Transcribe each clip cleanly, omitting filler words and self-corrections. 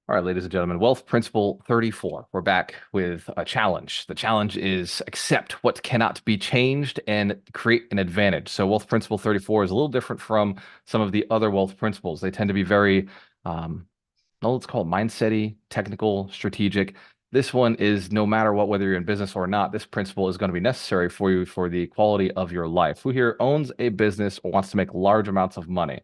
All right, ladies and gentlemen, wealth principle 34. We're back with a challenge. The challenge is accept what cannot be changed and create an advantage. So, wealth principle 34 is a little different from some of the other wealth principles. They tend to be very, well, let's call it mindset-y, technical, strategic. This one is no matter what, whether you're in business or not, this principle is going to be necessary for you for the quality of your life. Who here owns a business or wants to make large amounts of money?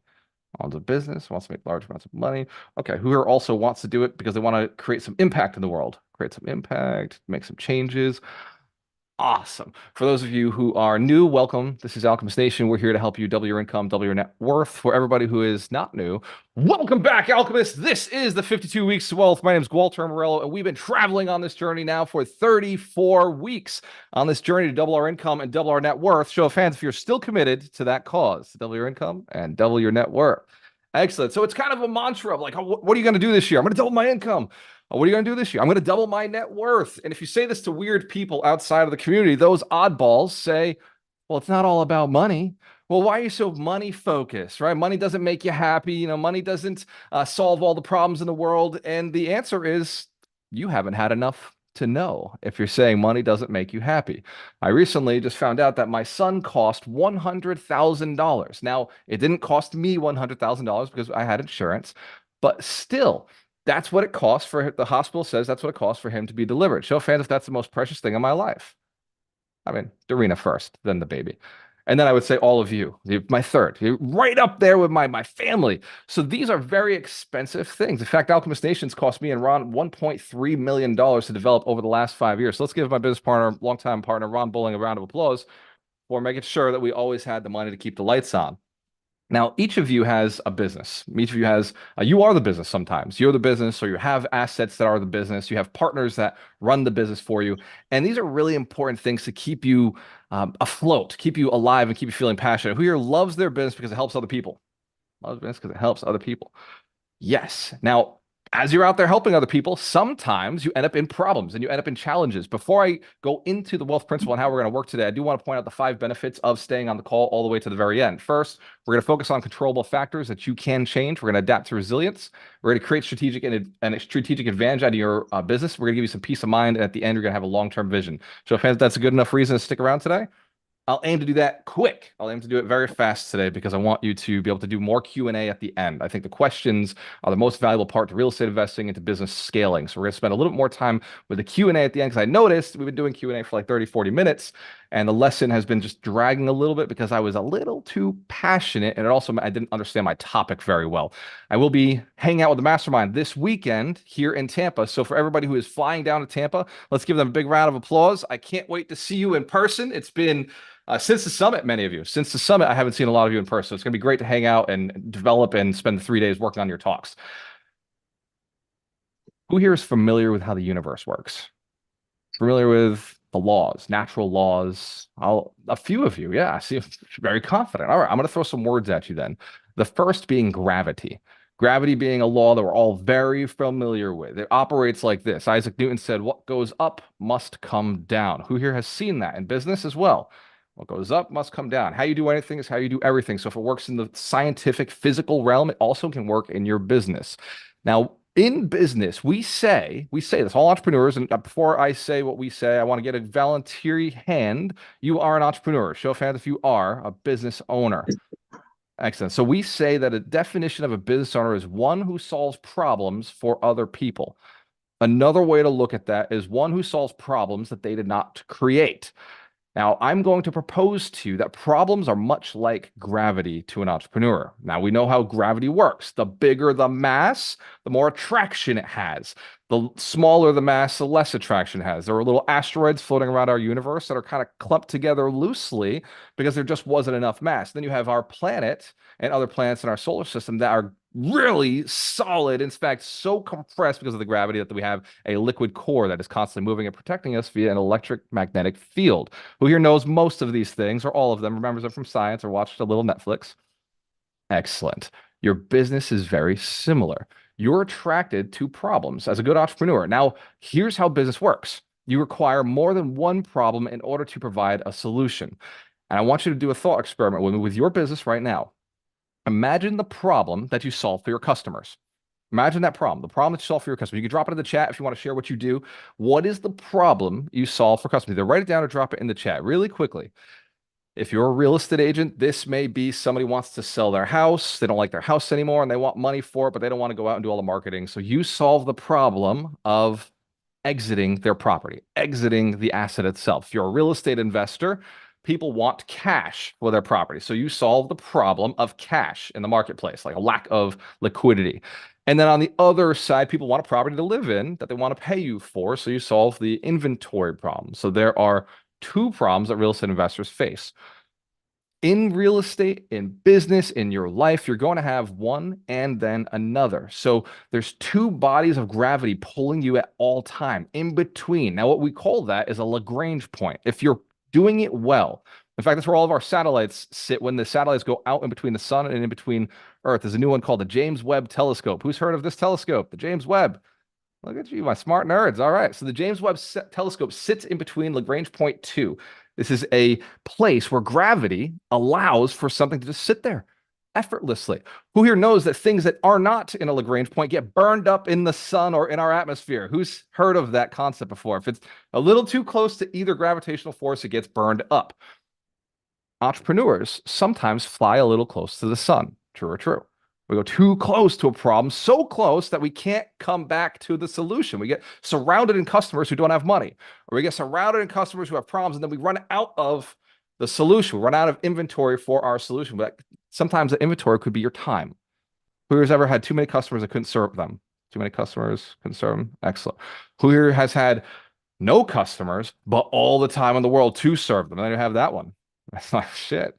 Owns a business, wants to make large amounts of money. Okay, who here also wants to do it because they want to create some impact in the world, create some impact, make some changes. Awesome. For those of you who are new, welcome. This is Alchemist Nation. We're here to help you double your income, double your net worth. For everybody who is not new, welcome back, Alchemist. This is the 52 Weeks to Wealth. My name is Walter Morello, and we've been traveling on this journey now for 34 weeks on this journey to double our income and double our net worth. Show of hands if you're still committed to that cause, to double your income and double your net worth. Excellent. So it's kind of a mantra of like, oh, what are you going to do this year? I'm going to double my income. What are you going to do this year? I'm going to double my net worth. And if you say this to weird people outside of the community, those oddballs say, well, it's not all about money. Well, why are you so money focused, right? Money doesn't make you happy. Money doesn't solve all the problems in the world. And the answer is you haven't had enough to know if you're saying money doesn't make you happy. I recently just found out that my son cost $100,000. Now, it didn't cost me $100,000 because I had insurance, but still, that's what it costs for the hospital says that's what it costs for him to be delivered. Show of hands if that's the most precious thing in my life. I mean, Dorina first, then the baby. And then I would say all of you, my third, you're right up there with my family. So these are very expensive things. In fact, Alchemist Nations cost me and Ron $1.3 million to develop over the last 5 years. So let's give my business partner, longtime partner, Ron Bowling, a round of applause for making sure that we always had the money to keep the lights on. Now, each of you has a business. Each of you has, you are the business sometimes. You're the business, or you have assets that are the business. You have partners that run the business for you. And these are really important things to keep you afloat, keep you alive, and keep you feeling passionate. Who here loves their business because it helps other people? Loves business because it helps other people. Yes. Now, as you're out there helping other people, sometimes you end up in problems and you end up in challenges. Before I go into the wealth principle and how we're going to work today, I do want to point out the 5 benefits of staying on the call all the way to the very end. First, we're going to focus on controllable factors that you can change. We're going to adapt to resilience. We're going to create strategic and strategic advantage out of your business. We're going to give you some peace of mind. And at the end, you're going to have a long-term vision. So, fans, that's a good enough reason to stick around today. I'll aim to do that quick. I'll aim to do it very fast today because I want you to be able to do more Q&A at the end. I think the questions are the most valuable part to real estate investing and to business scaling. So we're going to spend a little bit more time with the Q&A at the end because I noticed we've been doing Q&A for like 30, 40 minutes and the lesson has been just dragging a little bit because I was a little too passionate and I didn't understand my topic very well. I will be hanging out with the mastermind this weekend here in Tampa. So for everybody who is flying down to Tampa, let's give them a big round of applause. I can't wait to see you in person. It's been since the summit, many of you. Since the summit, I haven't seen a lot of you in person. So it's going to be great to hang out and develop and spend the 3 days working on your talks. Who here is familiar with how the universe works? Familiar with the laws, natural laws? A few of you, yeah. I see, very confident. All right, I'm going to throw some words at you then. The first being gravity. Gravity being a law that we're all very familiar with. It operates like this. Isaac Newton said, what goes up must come down. Who here has seen that in business as well? What goes up must come down. How you do anything is how you do everything. So if it works in the scientific, physical realm, it also can work in your business. Now, in business, we say this, all entrepreneurs, and before I say what we say, I want to get a voluntary hand. You are an entrepreneur. Show of hands if you are a business owner. Excellent. So we say that a definition of a business owner is one who solves problems for other people. Another way to look at that is one who solves problems that they did not create. Now, I'm going to propose to you that problems are much like gravity to an entrepreneur. Now, we know how gravity works. The bigger the mass, the more attraction it has. The smaller the mass, the less attraction it has. There are little asteroids floating around our universe that are kind of clumped together loosely because there just wasn't enough mass. Then you have our planet and other planets in our solar system that are really solid, in fact, so compressed because of the gravity that we have a liquid core that is constantly moving and protecting us via an electromagnetic field. Who here knows most of these things, or all of them, remembers them from science, or watched a little Netflix? Excellent. Your business is very similar. You're attracted to problems as a good entrepreneur. Now, here's how business works. You require more than one problem in order to provide a solution. And I want you to do a thought experiment with me with your business right now. Imagine the problem that you solve for your customers. Imagine that problem, the problem that you solve for your customer. You can drop it in the chat if you want to share what you do. What is the problem you solve for customers? Either write it down or drop it in the chat really quickly. If you're a real estate agent, this may be somebody wants to sell their house. They don't like their house anymore and they want money for it, but they don't want to go out and do all the marketing. So you solve the problem of exiting their property, exiting the asset itself. If you're a real estate investor, people want cash for their property. So you solve the problem of cash in the marketplace, like a lack of liquidity. And then on the other side, people want a property to live in that they want to pay you for. So you solve the inventory problem. So there are two problems that real estate investors face. In real estate, in business, in your life, you're going to have one and then another. So there's two bodies of gravity pulling you at all time in between. Now, what we call that is a Lagrange point. If you're doing it well, in fact, that's where all of our satellites sit when the satellites go out in between the sun and in between Earth. There's a new one called the James Webb Telescope. Who's heard of this telescope? The James Webb. Look at you, my smart nerds. All right. So the James Webb Telescope sits in between Lagrange point 2. This is a place where gravity allows for something to just sit there effortlessly. Who here knows that things that are not in a Lagrange point get burned up in the sun or in our atmosphere? Who's heard of that concept before? If it's a little too close to either gravitational force, it gets burned up. Entrepreneurs sometimes fly a little close to the sun. True or true? We go too close to a problem, so close that we can't come back to the solution. We get surrounded in customers who don't have money, or we get surrounded in customers who have problems, and then we run out of the solution. We run out of inventory for our solution. But sometimes the inventory could be your time. Who has ever had too many customers that couldn't serve them? Too many customers couldn't serve them? Excellent. Who here has had no customers, but all the time in the world to serve them? And then you have that one. That's not shit.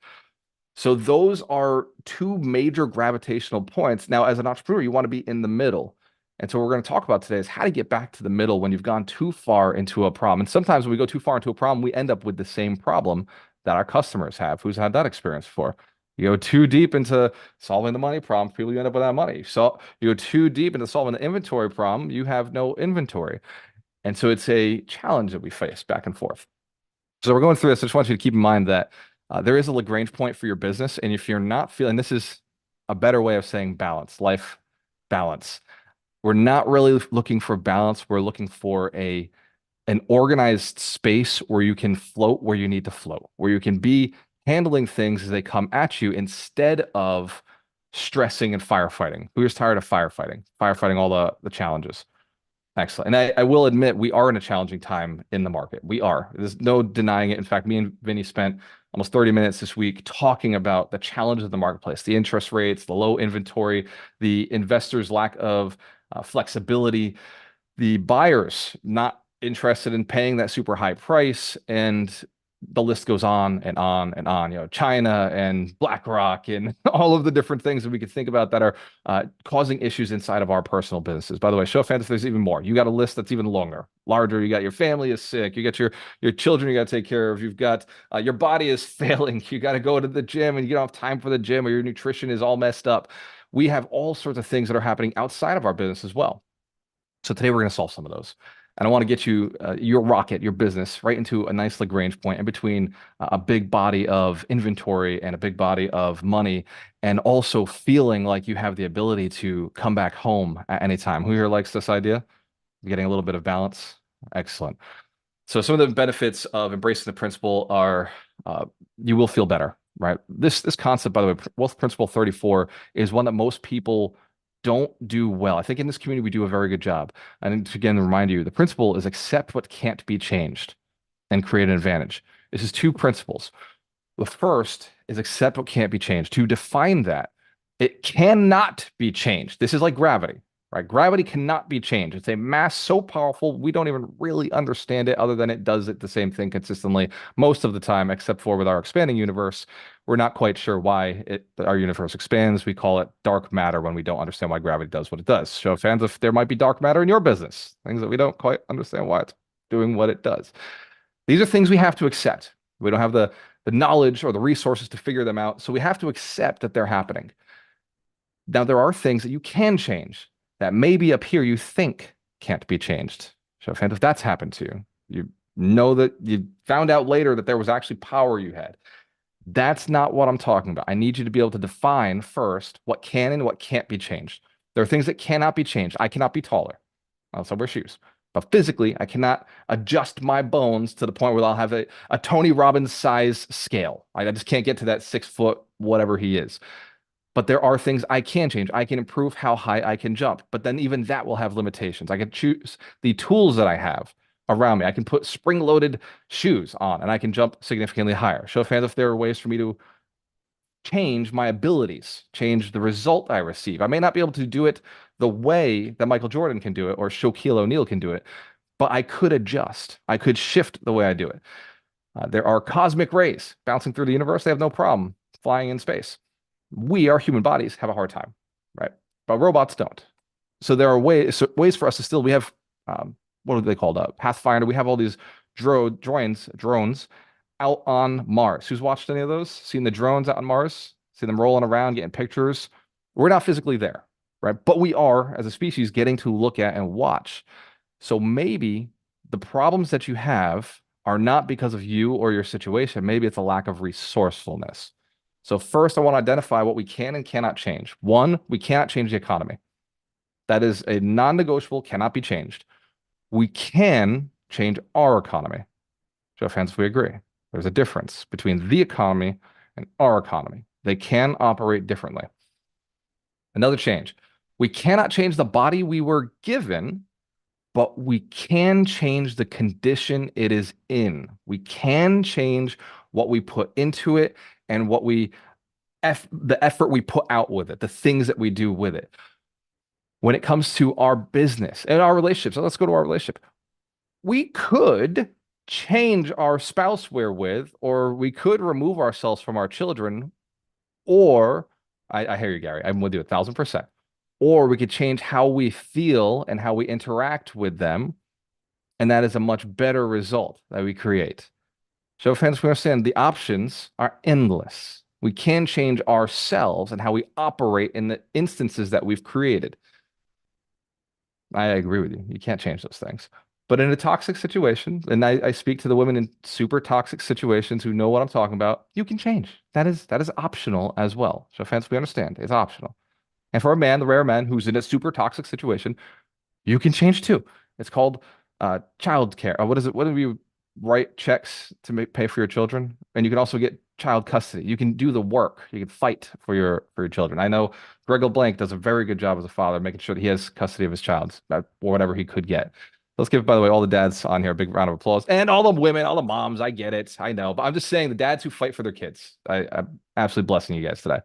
So those are two major gravitational points. Now, as an entrepreneur, you want to be in the middle. And so what we're going to talk about today is how to get back to the middle when you've gone too far into a problem. And sometimes when we go too far into a problem, we end up with the same problem that our customers have. Who's had that experience before? You go too deep into solving the money problem, people, you end up without money. So you go too deep into solving the inventory problem, you have no inventory. And so it's a challenge that we face back and forth. So we're going through this. I just want you to keep in mind that there is a Lagrange point for your business. And if you're not feeling, this is a better way of saying balance, life balance. We're not really looking for balance. We're looking for an organized space where you can float where you need to float, where you can be handling things as they come at you instead of stressing and firefighting. Who's tired of firefighting all the challenges? Excellent. And I will admit, we are in a challenging time in the market. We are. There's no denying it. In fact, me and Vinny spent almost 30 minutes this week talking about the challenges of the marketplace, the interest rates, the low inventory, the investors' lack of flexibility, the buyers not interested in paying that super high price, and the list goes on and on and on. You know, China and BlackRock and all of the different things that we could think about that are causing issues inside of our personal businesses. By the way, show of hands if there's even more. You got a list that's even longer, larger. You got your family is sick. You got your children you got to take care of. You've got your body is failing. You got to go to the gym and you don't have time for the gym, or your nutrition is all messed up. We have all sorts of things that are happening outside of our business as well. So today we're going to solve some of those. And I want to get you, your rocket, your business, right into a nice Lagrange point in between a big body of inventory and a big body of money, and also feeling like you have the ability to come back home at any time. Who here likes this idea? Getting a little bit of balance? Excellent. So some of the benefits of embracing the principle are you will feel better, right? This concept, by the way, Wealth Principle 34, is one that most people don't do well. I think in this community, we do a very good job. And to again remind you, the principle is accept what can't be changed and create an advantage. This is two principles. The first is accept what can't be changed. To define that, it cannot be changed. This is like gravity, right? Gravity cannot be changed. It's a mass so powerful, we don't even really understand it, other than it does it the same thing consistently most of the time, except for with our expanding universe. We're not quite sure why our universe expands. We call it dark matter when we don't understand why gravity does what it does. Show of hands if there might be dark matter in your business, things that we don't quite understand why it's doing what it does. These are things we have to accept. We don't have the knowledge or the resources to figure them out, so we have to accept that they're happening. Now, there are things that you can change that maybe up here you think can't be changed. Show of hands if that's happened to you. You know that you found out later that there was actually power you had. That's not what I'm talking about. I need you to be able to define first what can and what can't be changed. There are things that cannot be changed. I cannot be taller unless I wear shoes. But physically, I cannot adjust my bones to the point where I'll have a Tony Robbins size scale. I just can't get to that 6 foot, whatever he is. But there are things I can change. I can improve how high I can jump, but then even that will have limitations. I can choose the tools that I have around me. I can put spring-loaded shoes on and I can jump significantly higher. Show of hands if there are ways for me to change my abilities, change the result I receive. I may not be able to do it the way that Michael Jordan can do it or Shaquille O'Neal can do it, but I could adjust. I could shift the way I do it. There are cosmic rays bouncing through the universe. They have no problem flying in space. We, our human bodies, have a hard time, right? But robots don't. So there are ways for us to still. We have what are they called? Pathfinder. We have all these drones out on Mars. Who's watched any of those? Seen the drones out on Mars? See them rolling around, getting pictures. We're not physically there, right? But we are, as a species, getting to look at and watch. So maybe the problems that you have are not because of you or your situation. Maybe it's a lack of resourcefulness. So first, I want to identify what we can and cannot change. One, we cannot change the economy. That is a non-negotiable, cannot be changed. We can change our economy. Show of hands if we agree. There's a difference between the economy and our economy. They can operate differently. Another change. We cannot change the body we were given, but we can change the condition it is in. We can change what we put into it and what the effort we put out with it, the things that we do with it. When it comes to our business and our relationships, so let's go to our relationship. We could change our spouse we're with, or we could remove ourselves from our children, or I hear you, Gary. I'm with you 1,000%. Or we could change how we feel and how we interact with them. And that is a much better result that we create. So, friends, we understand the options are endless. We can change ourselves and how we operate in the instances that we've created. I agree with you. You can't change those things. But in a toxic situation, and I speak to the women in super toxic situations who know what I'm talking about, you can change. That is optional as well. So, friends, we understand it's optional. And for a man, the rare man who's in a super toxic situation, you can change too. It's called child care. What is it? What do you write checks to pay for your children? And you can also get child custody. You can do the work. You can fight for your children. I know Greg LeBlanc does a very good job as a father, making sure that he has custody of his child, or whatever he could get. Let's give, by the way, all the dads on here a big round of applause. And all the women, all the moms, I get it. I know. But I'm just saying the dads who fight for their kids. I'm absolutely blessing you guys today.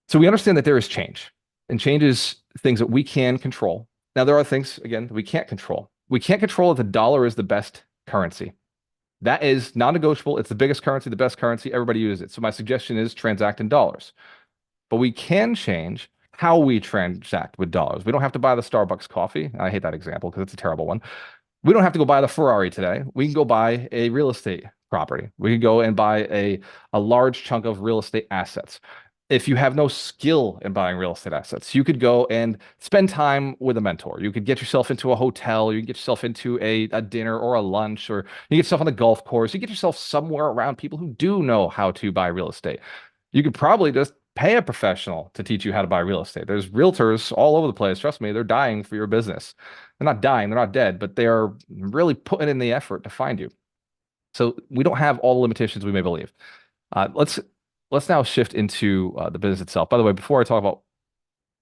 So we understand that there is change, and change is things that we can control. Now, there are things, again, that we can't control. We can't control that the dollar is the best currency. That is non-negotiable. It's the biggest currency, the best currency. Everybody uses it. So my suggestion is transact in dollars. But we can change how we transact with dollars. We don't have to buy the Starbucks coffee. I hate that example because it's a terrible one. We don't have to go buy the Ferrari today. We can go buy a real estate property. We can go and buy a large chunk of real estate assets. If you have no skill in buying real estate assets, you could go and spend time with a mentor. You could get yourself into a hotel, you can get yourself into a dinner or a lunch, or you get yourself on the golf course. You get yourself somewhere around people who do know how to buy real estate. You could probably just pay a professional to teach you how to buy real estate. There's realtors all over the place. Trust me, they're dying for your business. They're not dying, they're not dead, but they are really putting in the effort to find you. So we don't have all the limitations we may believe. Let's now shift into the business itself. By the way, before I talk about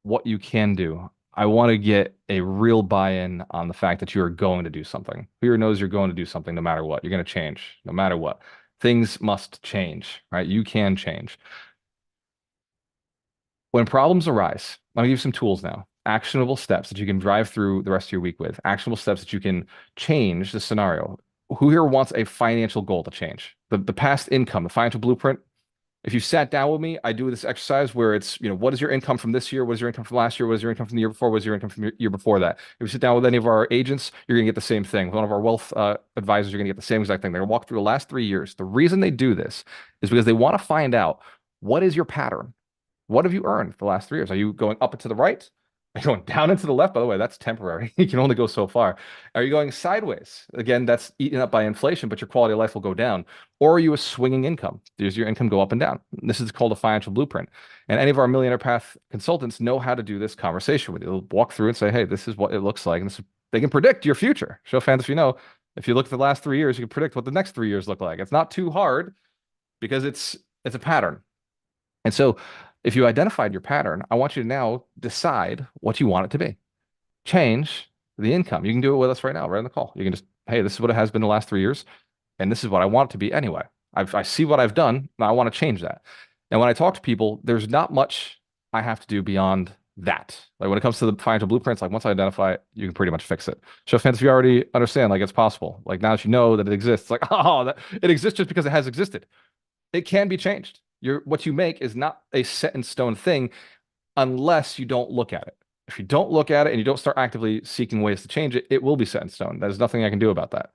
what you can do, I want to get a real buy-in on the fact that you are going to do something. Who here knows you're going to do something no matter what? You're going to change no matter what. Things must change, right? You can change. When problems arise, I'm going to give you some tools now. Actionable steps that you can drive through the rest of your week with. Actionable steps that you can change the scenario. Who here wants a financial goal to change? The past income, the financial blueprint. If you sat down with me, I do this exercise where it's, what is your income from this year? What is your income from last year? What is your income from the year before? What is your income from the year before that? If you sit down with any of our agents, you're going to get the same thing. With one of our wealth advisors, you're going to get the same exact thing. They're going to walk through the last 3 years. The reason they do this is because they want to find out, what is your pattern? What have you earned for the last 3 years? Are you going up and to the right? Are you going down into the left? By the way, that's temporary. You can only go so far. Are you going sideways? Again, that's eaten up by inflation, but your quality of life will go down. Or are you a swinging income? Does your income go up and down? This is called a financial blueprint. And any of our Millionaire Path consultants know how to do this conversation with you. They'll walk through and say, hey, this is what it looks like. And they can predict your future. Show of hands if you know. If you look at the last 3 years, you can predict what the next 3 years look like. It's not too hard because it's a pattern. And so if you identified your pattern, I want you to now decide what you want it to be. Change the income. You can do it with us right now, right on the call. You can just, hey, this is what it has been the last 3 years, and this is what I want it to be anyway. I see what I've done, and I want to change that. And when I talk to people, there's not much I have to do beyond that. Like when it comes to the financial blueprints, like once I identify it, you can pretty much fix it. Show of hands if you already understand, like it's possible. Like now that you know that it exists, like, oh, that it exists just because it has existed. It can be changed. What you make is not a set in stone thing unless you don't look at it. If you don't look at it and you don't start actively seeking ways to change it, it will be set in stone. There's nothing I can do about that.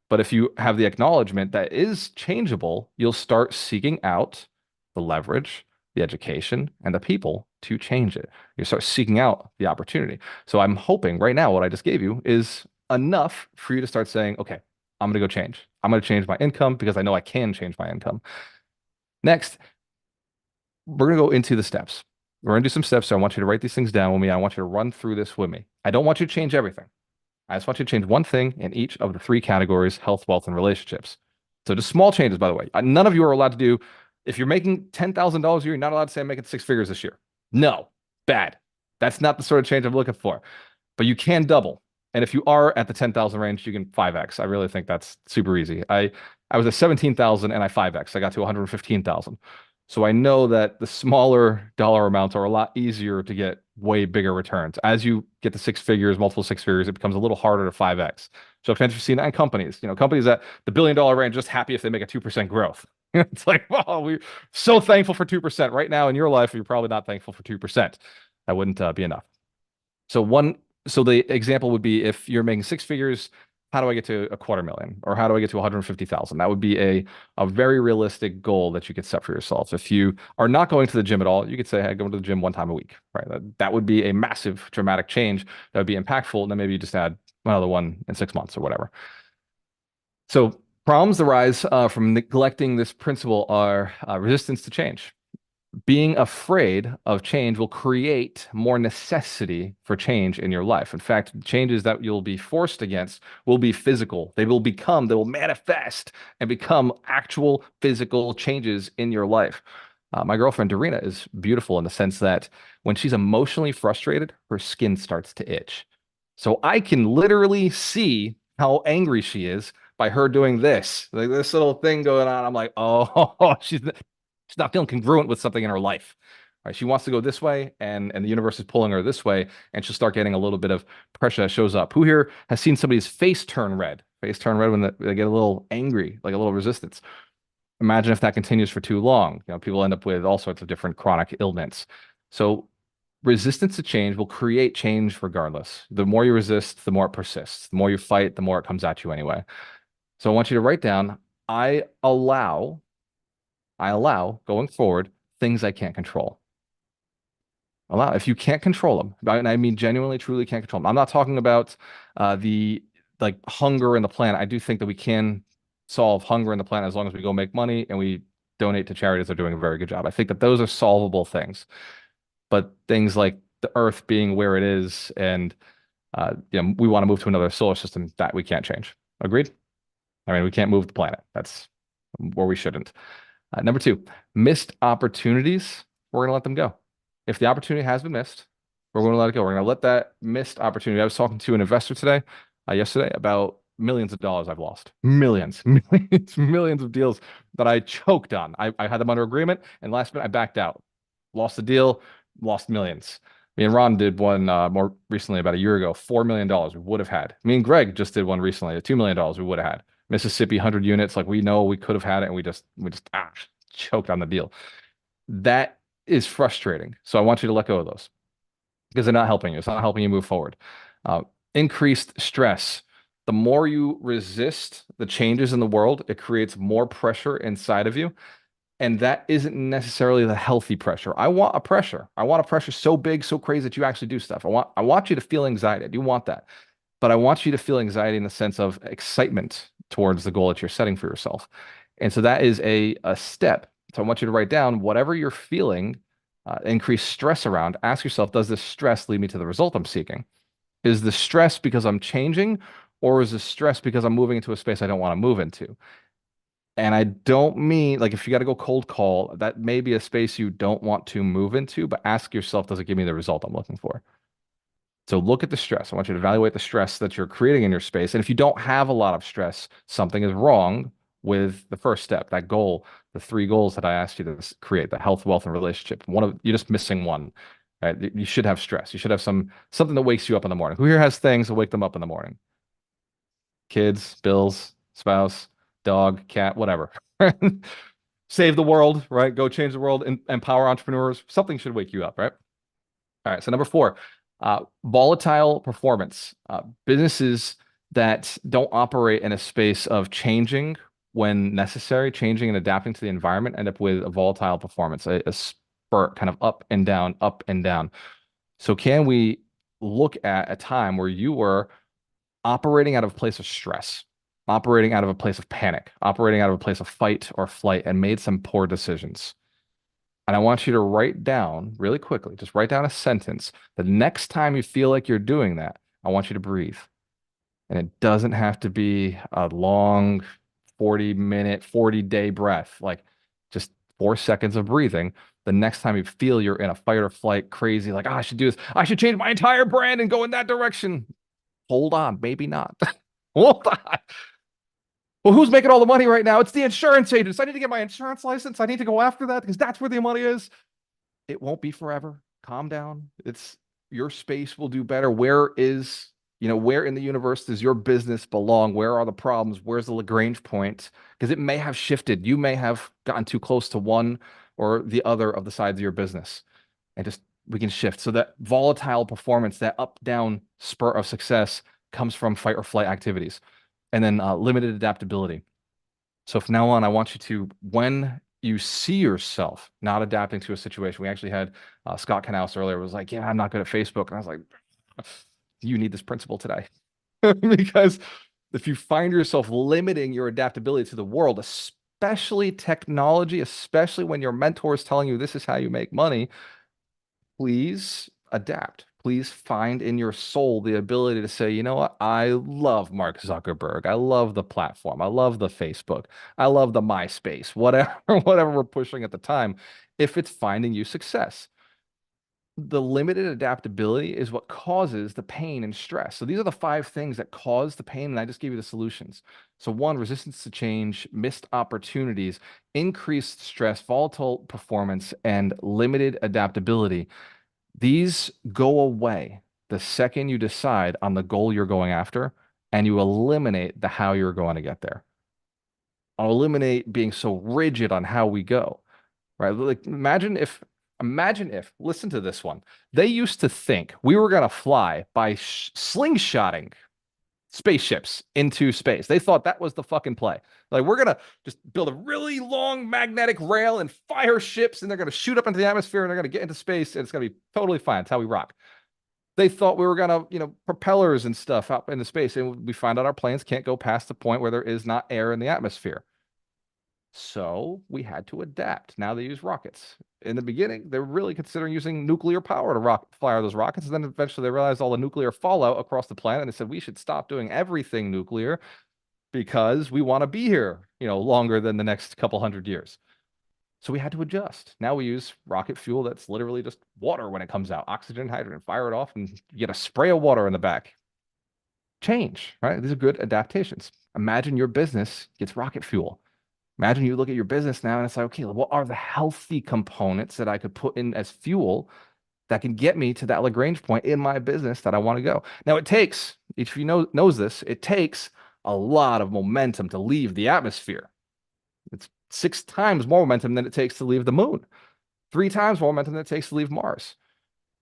But if you have the acknowledgement that it is changeable, you'll start seeking out the leverage, the education, and the people to change it. You start seeking out the opportunity. So I'm hoping right now what I just gave you is enough for you to start saying, okay, I'm going to go change. I'm going to change my income because I know I can change my income. Next, we're going to go into the steps. We're going to do some steps. So I want you to write these things down with me. I want you to run through this with me. I don't want you to change everything. I just want you to change one thing in each of the three categories: health, wealth, and relationships. So just small changes, by the way. None of you are allowed to do, if you're making $10,000 a year, you're not allowed to say I'm making 6 figures this year. No, bad. That's not the sort of change I'm looking for. But you can double. And if you are at the 10,000 range, you can 5x. I really think that's super easy. I was at 17,000 and I 5x. I got to 115,000. So I know that the smaller dollar amounts are a lot easier to get way bigger returns. As you get to 6 figures, multiple 6 figures, it becomes a little harder to 5x. So if you've seen that in companies, companies at the $1 billion range, just happy if they make a 2% growth. It's like, wow, we're so thankful for 2%. Right now in your life, you're probably not thankful for 2%. That wouldn't be enough. So the example would be if you're making 6 figures, how do I get to 250,000 or how do I get to 150,000? That would be a very realistic goal that you could set for yourself. If you are not going to the gym at all, you could say, hey, go to the gym one time a week, right? That would be a massive dramatic change that would be impactful. And then maybe you just add another one in 6 months or whatever. So problems that arise from neglecting this principle are resistance to change. Being afraid of change will create more necessity for change in your life. In fact, changes that you'll be forced against will be physical. They will manifest and become actual physical changes in your life. My girlfriend, Dorina, is beautiful in the sense that when she's emotionally frustrated, her skin starts to itch. So I can literally see how angry she is by her doing this, like this little thing going on. I'm like, oh, she's not feeling congruent with something in her life. Right? She wants to go this way, and the universe is pulling her this way, and she'll start getting a little bit of pressure that shows up. Who here has seen somebody's face turn red? Face turn red when they get a little angry, like a little resistance. Imagine if that continues for too long. People end up with all sorts of different chronic ailments. So resistance to change will create change regardless. The more you resist, the more it persists. The more you fight, the more it comes at you anyway. So I want you to write down, I allow going forward things I can't control. Allow if you can't control them, and I mean genuinely, truly can't control them. I'm not talking about the like hunger in the planet. I do think that we can solve hunger in the planet as long as we go make money and we donate to charities that are doing a very good job. I think that those are solvable things. But things like the Earth being where it is and we want to move to another solar system, that we can't change. Agreed? I mean, we can't move the planet. That's where we shouldn't. Number two, missed opportunities, we're going to let them go. If the opportunity has been missed, we're going to let it go. We're going to let that missed opportunity. I was talking to an investor yesterday, about millions of dollars I've lost. Millions, millions of deals that I choked on. I had them under agreement, and last minute I backed out. Lost the deal, lost millions. Me and Ron did one more recently, about a year ago, $4 million we would have had. Me and Greg just did one recently, $2 million we would have had. Mississippi, 100 units, like we know we could have had it, and we just choked on the deal. That is frustrating. So I want you to let go of those because they're not helping you. It's not helping you move forward. Increased stress. The more you resist the changes in the world, it creates more pressure inside of you. And that isn't necessarily the healthy pressure. I want a pressure. I want a pressure so big, so crazy that you actually do stuff. I want you to feel anxiety. I do want that. But I want you to feel anxiety in the sense of excitement towards the goal that you're setting for yourself. And so that is a step. So I want you to write down whatever you're feeling, increase stress around. Ask yourself, does this stress lead me to the result I'm seeking? Is the stress because I'm changing, or is the stress because I'm moving into a space I don't want to move into? And I don't mean like if you got to go cold call, that may be a space you don't want to move into, but ask yourself, does it give me the result I'm looking for? So look at the stress. I want you to evaluate the stress that you're creating in your space. And if you don't have a lot of stress, something is wrong with the first step, that goal, the three goals that I asked you to create, the health, wealth, and relationship. One of you're just missing one. Right? You should have stress. You should have something that wakes you up in the morning. Who here has things that wake them up in the morning? Kids, bills, spouse, dog, cat, whatever. Save the world, right? Go change the world, empower entrepreneurs. Something should wake you up, right? All right. So number four, volatile performance. Businesses that don't operate in a space of changing when necessary, changing and adapting to the environment, end up with a volatile performance, a spurt kind of up and down, up and down. So can we look at a time where you were operating out of a place of stress, operating out of a place of panic, operating out of a place of fight or flight, and made some poor decisions? And I want you to write down really quickly, just write down a sentence. The next time you feel like you're doing that, I want you to breathe. And it doesn't have to be a long 40-minute, 40-day breath, like just 4 seconds of breathing. The next time you feel you're in a fight or flight crazy, like, oh, I should do this. I should change my entire brand and go in that direction. Hold on, maybe not. Hold on. Well, who's making all the money right now? It's the insurance agents. I need to get my insurance license. I need to go after that because that's where the money is. It won't be forever. Calm down. It's your space will do better. Where in the universe does your business belong? Where are the problems? Where's the Lagrange point? Because it may have shifted. You may have gotten too close to one or the other of the sides of your business. And just we can shift. So that volatile performance, that up down spur of success comes from fight or flight activities. And then limited adaptability. So from now on, I want you to, when you see yourself not adapting to a situation, we actually had Scott Knaus earlier was like, yeah, I'm not good at Facebook. And I was like, you need this principle today. Because if you find yourself limiting your adaptability to the world, especially technology, especially when your mentor is telling you this is how you make money, please adapt. Please find in your soul the ability to say, you know what? I love Mark Zuckerberg. I love the platform. I love the Facebook. I love the MySpace, whatever, whatever we're pushing at the time, if it's finding you success. The limited adaptability is what causes the pain and stress. So these are the 5 things that cause the pain, and I just gave you the solutions. So one, resistance to change, missed opportunities, increased stress, volatile performance, and limited adaptability. These go away the second you decide on the goal you're going after and you eliminate the how you're going to get there. I'll eliminate being so rigid on how we go, right? Like imagine if, listen to this one. They used to think we were going to fly by slingshotting spaceships into space. They thought that was the fucking play. Like, we're going to just build a really long magnetic rail and fire ships, and they're going to shoot up into the atmosphere and they're going to get into space, and it's going to be totally fine. It's how we rock. They thought we were going to, propellers and stuff up into space, and we find out our planes can't go past the point where there is not air in the atmosphere. So we had to adapt. Now they use rockets. In the beginning, they were really considering using nuclear power to fire those rockets. And then eventually they realized all the nuclear fallout across the planet. And they said, we should stop doing everything nuclear because we want to be here, longer than the next couple hundred years. So we had to adjust. Now we use rocket fuel that's literally just water when it comes out, oxygen, hydrogen, fire it off, and you get a spray of water in the back. Change, right? These are good adaptations. Imagine your business gets rocket fuel. Imagine you look at your business now and it's like, okay, what are the healthy components that I could put in as fuel that can get me to that Lagrange point in my business that I want to go? Now it takes, if you knows this, it takes a lot of momentum to leave the atmosphere. It's 6 times more momentum than it takes to leave the moon, 3 times more momentum than it takes to leave Mars.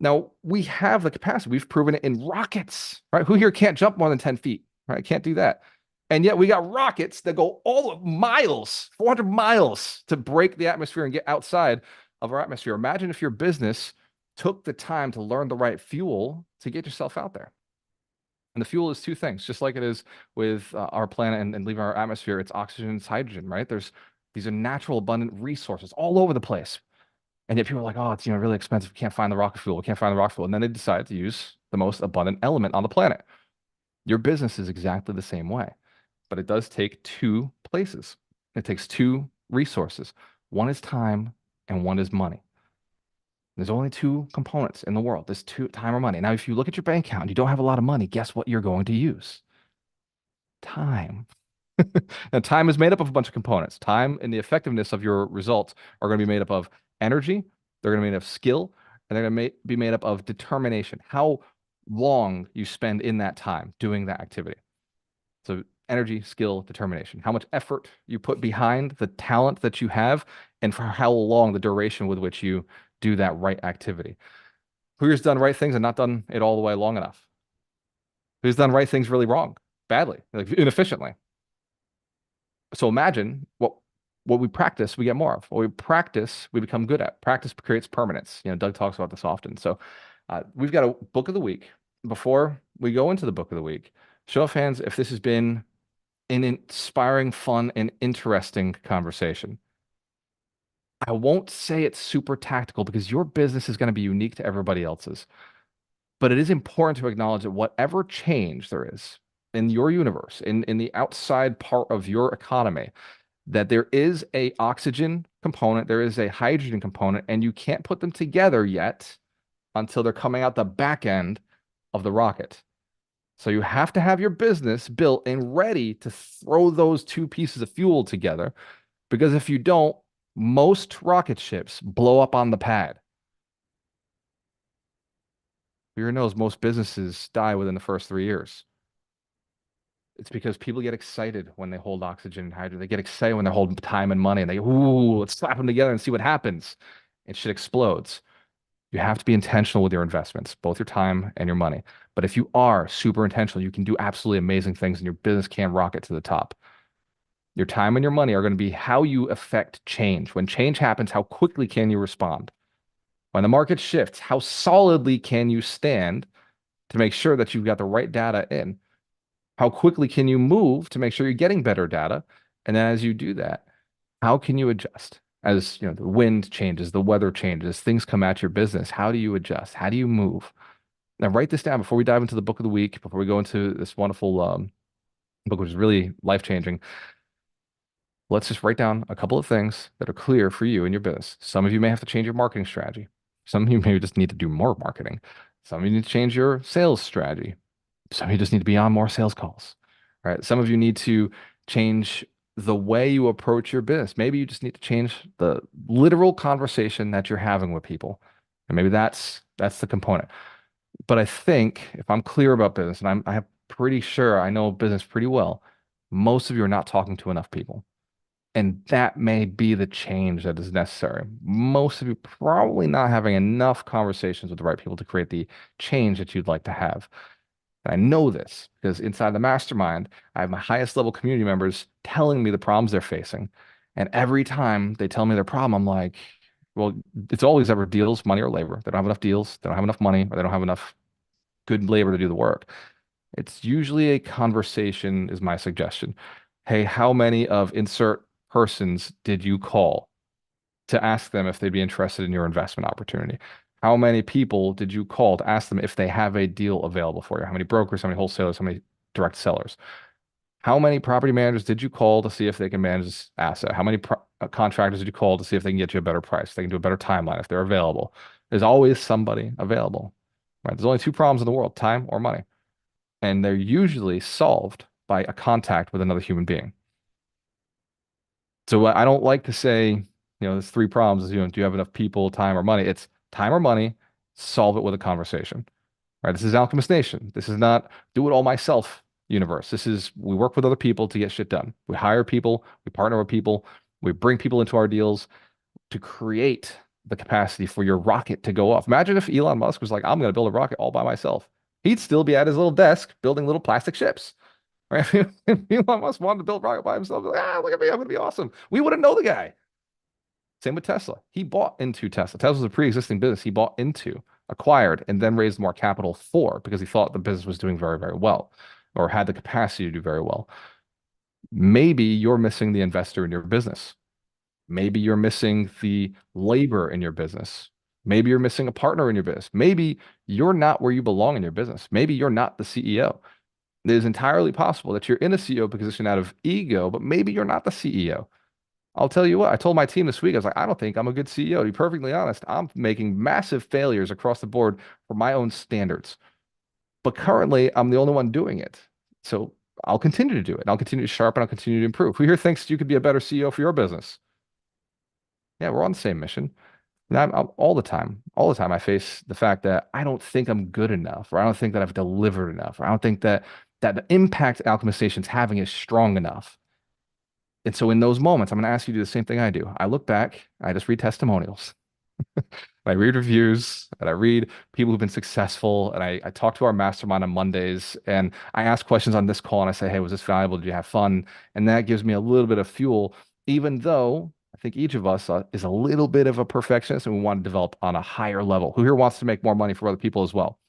Now we have the capacity. We've proven it in rockets, right? Who here can't jump more than 10 feet, right? Can't do that. And yet we got rockets that go all miles, 400 miles to break the atmosphere and get outside of our atmosphere. Imagine if your business took the time to learn the right fuel to get yourself out there. And the fuel is two things, just like it is with our planet and leaving our atmosphere. It's oxygen, it's hydrogen, right? These are natural, abundant resources all over the place. And yet people are like, oh, it's really expensive. We can't find the rocket fuel. We can't find the rocket fuel. And then they decide to use the most abundant element on the planet. Your business is exactly the same way, but it does take two places. It takes two resources. One is time and one is money. There's only two components in the world. There's two, time or money. Now, if you look at your bank account and you don't have a lot of money, guess what you're going to use? Time. Now, time is made up of a bunch of components. Time and the effectiveness of your results are going to be made up of energy, they're going to be made of skill, and they're going to be made up of determination. How long you spend in that time doing that activity. So energy, skill, determination. How much effort you put behind the talent that you have, and for how long the duration with which you do that right activity. Who's done right things and not done it all the way long enough? Who's done right things really wrong, badly, like inefficiently? So imagine what we practice, we get more of. What we practice, we become good at. Practice creates permanence. Doug talks about this often. So we've got a book of the week. Before we go into the book of the week, show of hands if this has been an inspiring, fun, and interesting conversation. I won't say it's super tactical because your business is going to be unique to everybody else's. But it is important to acknowledge that whatever change there is in your universe, in the outside part of your economy, that there is a oxygen component, there is a hydrogen component, and you can't put them together yet until they're coming out the back end of the rocket. So you have to have your business built and ready to throw those two pieces of fuel together, because if you don't, most rocket ships blow up on the pad. Who knows, most businesses die within the first 3 years. It's because people get excited when they hold oxygen and hydrogen. They get excited when they hold time and money, and they go, ooh, let's slap them together and see what happens. And shit explodes. You have to be intentional with your investments, both your time and your money. But if you are super intentional, you can do absolutely amazing things and your business can rocket to the top. Your time and your money are going to be how you affect change. When change happens, how quickly can you respond? When the market shifts, how solidly can you stand to make sure that you've got the right data in? How quickly can you move to make sure you're getting better data? And then as you do that, how can you adjust? As the wind changes, the weather changes, things come at your business. How do you adjust? How do you move? Now, write this down before we dive into the book of the week, before we go into this wonderful book, which is really life-changing. Let's just write down a couple of things that are clear for you and your business. Some of you may have to change your marketing strategy. Some of you maybe just need to do more marketing. Some of you need to change your sales strategy. Some of you just need to be on more sales calls, right? Some of you need to change the way you approach your business. Maybe you just need to change the literal conversation that you're having with people. And maybe that's the component. But I think if I'm clear about business, and I'm pretty sure I know business pretty well, most of you are not talking to enough people. And that may be the change that is necessary. Most of you probably not having enough conversations with the right people to create the change that you'd like to have. And I know this because inside the mastermind, I have my highest level community members telling me the problems they're facing. And every time they tell me their problem, I'm like, well, it's always ever deals, money or labor. They don't have enough deals, they don't have enough money, or they don't have enough good labor to do the work. It's usually a conversation is my suggestion. Hey, how many of insert persons did you call to ask them if they'd be interested in your investment opportunity? How many people did you call to ask them if they have a deal available for you? How many brokers, how many wholesalers, how many direct sellers? How many property managers did you call to see if they can manage this asset? How many contractors did you call to see if they can get you a better price, if they can do a better timeline, if they're available? There's always somebody available, right? There's only two problems in the world, time or money. And they're usually solved by a contact with another human being. So I don't like to say, there's three problems. Do you have enough people, time, or money? It's time or money, solve it with a conversation, right? This is Alchemist Nation. This is not do it all myself universe. This is we work with other people to get shit done. We hire people, we partner with people, we bring people into our deals to create the capacity for your rocket to go off. Imagine if Elon Musk was like, I'm going to build a rocket all by myself. He'd still be at his little desk building little plastic ships. right? If Elon Musk wanted to build rocket by himself, like, look at me, I'm gonna be awesome. We wouldn't know the guy. Same with Tesla. He bought into Tesla. Tesla's a pre-existing business. He bought into, acquired, and then raised more capital for because he thought the business was doing very, very well or had the capacity to do very well. Maybe you're missing the investor in your business. Maybe you're missing the labor in your business. Maybe you're missing a partner in your business. Maybe you're not where you belong in your business. Maybe you're not the CEO. It is entirely possible that you're in a CEO position out of ego, but maybe you're not the CEO. I'll tell you what, I told my team this week, I was like, I don't think I'm a good CEO. To be perfectly honest, I'm making massive failures across the board for my own standards. But currently, I'm the only one doing it. So I'll continue to do it. I'll continue to sharpen. I'll continue to improve. Who here thinks you could be a better CEO for your business? Yeah, we're on the same mission. And all the time, I face the fact that I don't think I'm good enough, or I don't think that I've delivered enough, or I don't think that the impact Alchemist Station's having is strong enough. And so in those moments, I'm going to ask you to do the same thing I do. I look back, I just read testimonials. I read reviews and I read people who've been successful. And I talk to our mastermind on Mondays and I ask questions on this call and I say, hey, was this valuable? Did you have fun? And that gives me a little bit of fuel, even though I think each of us is a little bit of a perfectionist and we want to develop on a higher level. Who here wants to make more money for other people as well?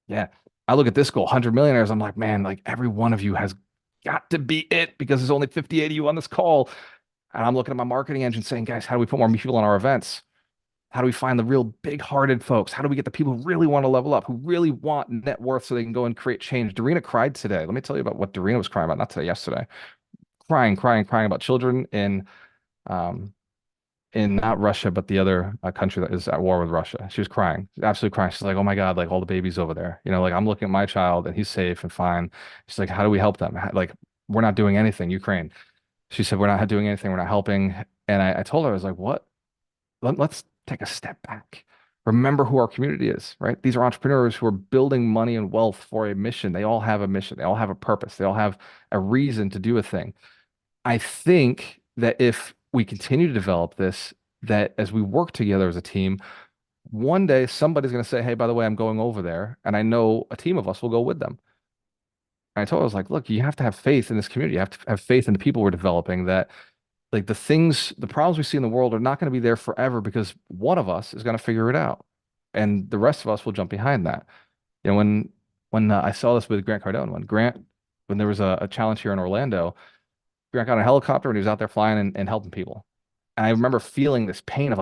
Yeah. I look at this goal, 100 millionaires. I'm like, man, like every one of you has got to be it because there's only 58 of you on this call. And I'm looking at my marketing engine saying, guys, how do we put more people on our events? How do we find the real big-hearted folks? How do we get the people who really want to level up, who really want net worth so they can go and create change? Darina cried today. Let me tell you about what Darina was crying about, not today, yesterday. Crying, crying, crying about children um, in not Russia, but the other country that is at war with Russia. She was crying, absolutely crying. She's like, "Oh my God, like all the babies over there. Like I'm looking at my child and he's safe and fine." She's like, "How do we help them? Like we're not doing anything, Ukraine." She said, "We're not doing anything. We're not helping." And I told her, I was like, "What? Let's take a step back. Remember who our community is, right? These are entrepreneurs who are building money and wealth for a mission. They all have a mission. They all have a purpose. They all have a reason to do a thing." I think that if we continue to develop this, that as we work together as a team, one day somebody's going to say, hey, by the way, I'm going over there. And I know a team of us will go with them. And I told her, I was like, look, you have to have faith in this community. You have to have faith in the people we're developing that like the problems we see in the world are not going to be there forever because one of us is going to figure it out. And the rest of us will jump behind that. When I saw this with Grant Cardone, when there was a challenge here in Orlando, Grant got on a helicopter and he was out there flying and helping people. And I remember feeling this pain of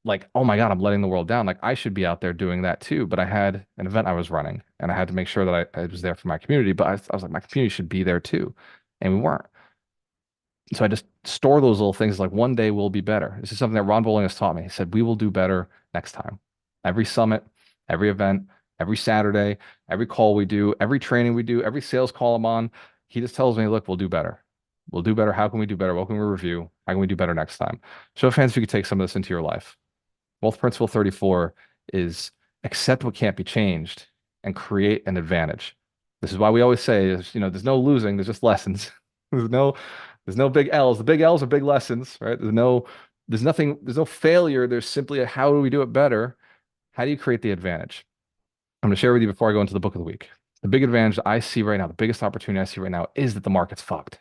like, oh my God, I'm letting the world down. Like I should be out there doing that too. But I had an event I was running and I had to make sure that I was there for my community. But I was like, my community should be there too. And we weren't. So I just store those little things like one day we'll be better. This is something that Ron Bowling has taught me. He said, we will do better next time. Every summit, every event, every Saturday, every call we do, every training we do, every sales call I'm on, he just tells me, look, we'll do better. We'll do better. How can we do better? What can we review? How can we do better next time? Show of hands if you could take some of this into your life. Wealth Principle 34 is accept what can't be changed and create an advantage. This is why we always say, there's no losing, there's just lessons. There's no big L's. The big L's are big lessons, right? There's no failure. There's simply a how do we do it better? How do you create the advantage? I'm going to share with you before I go into the book of the week. The big advantage that I see right now, the biggest opportunity I see right now is that the market's fucked.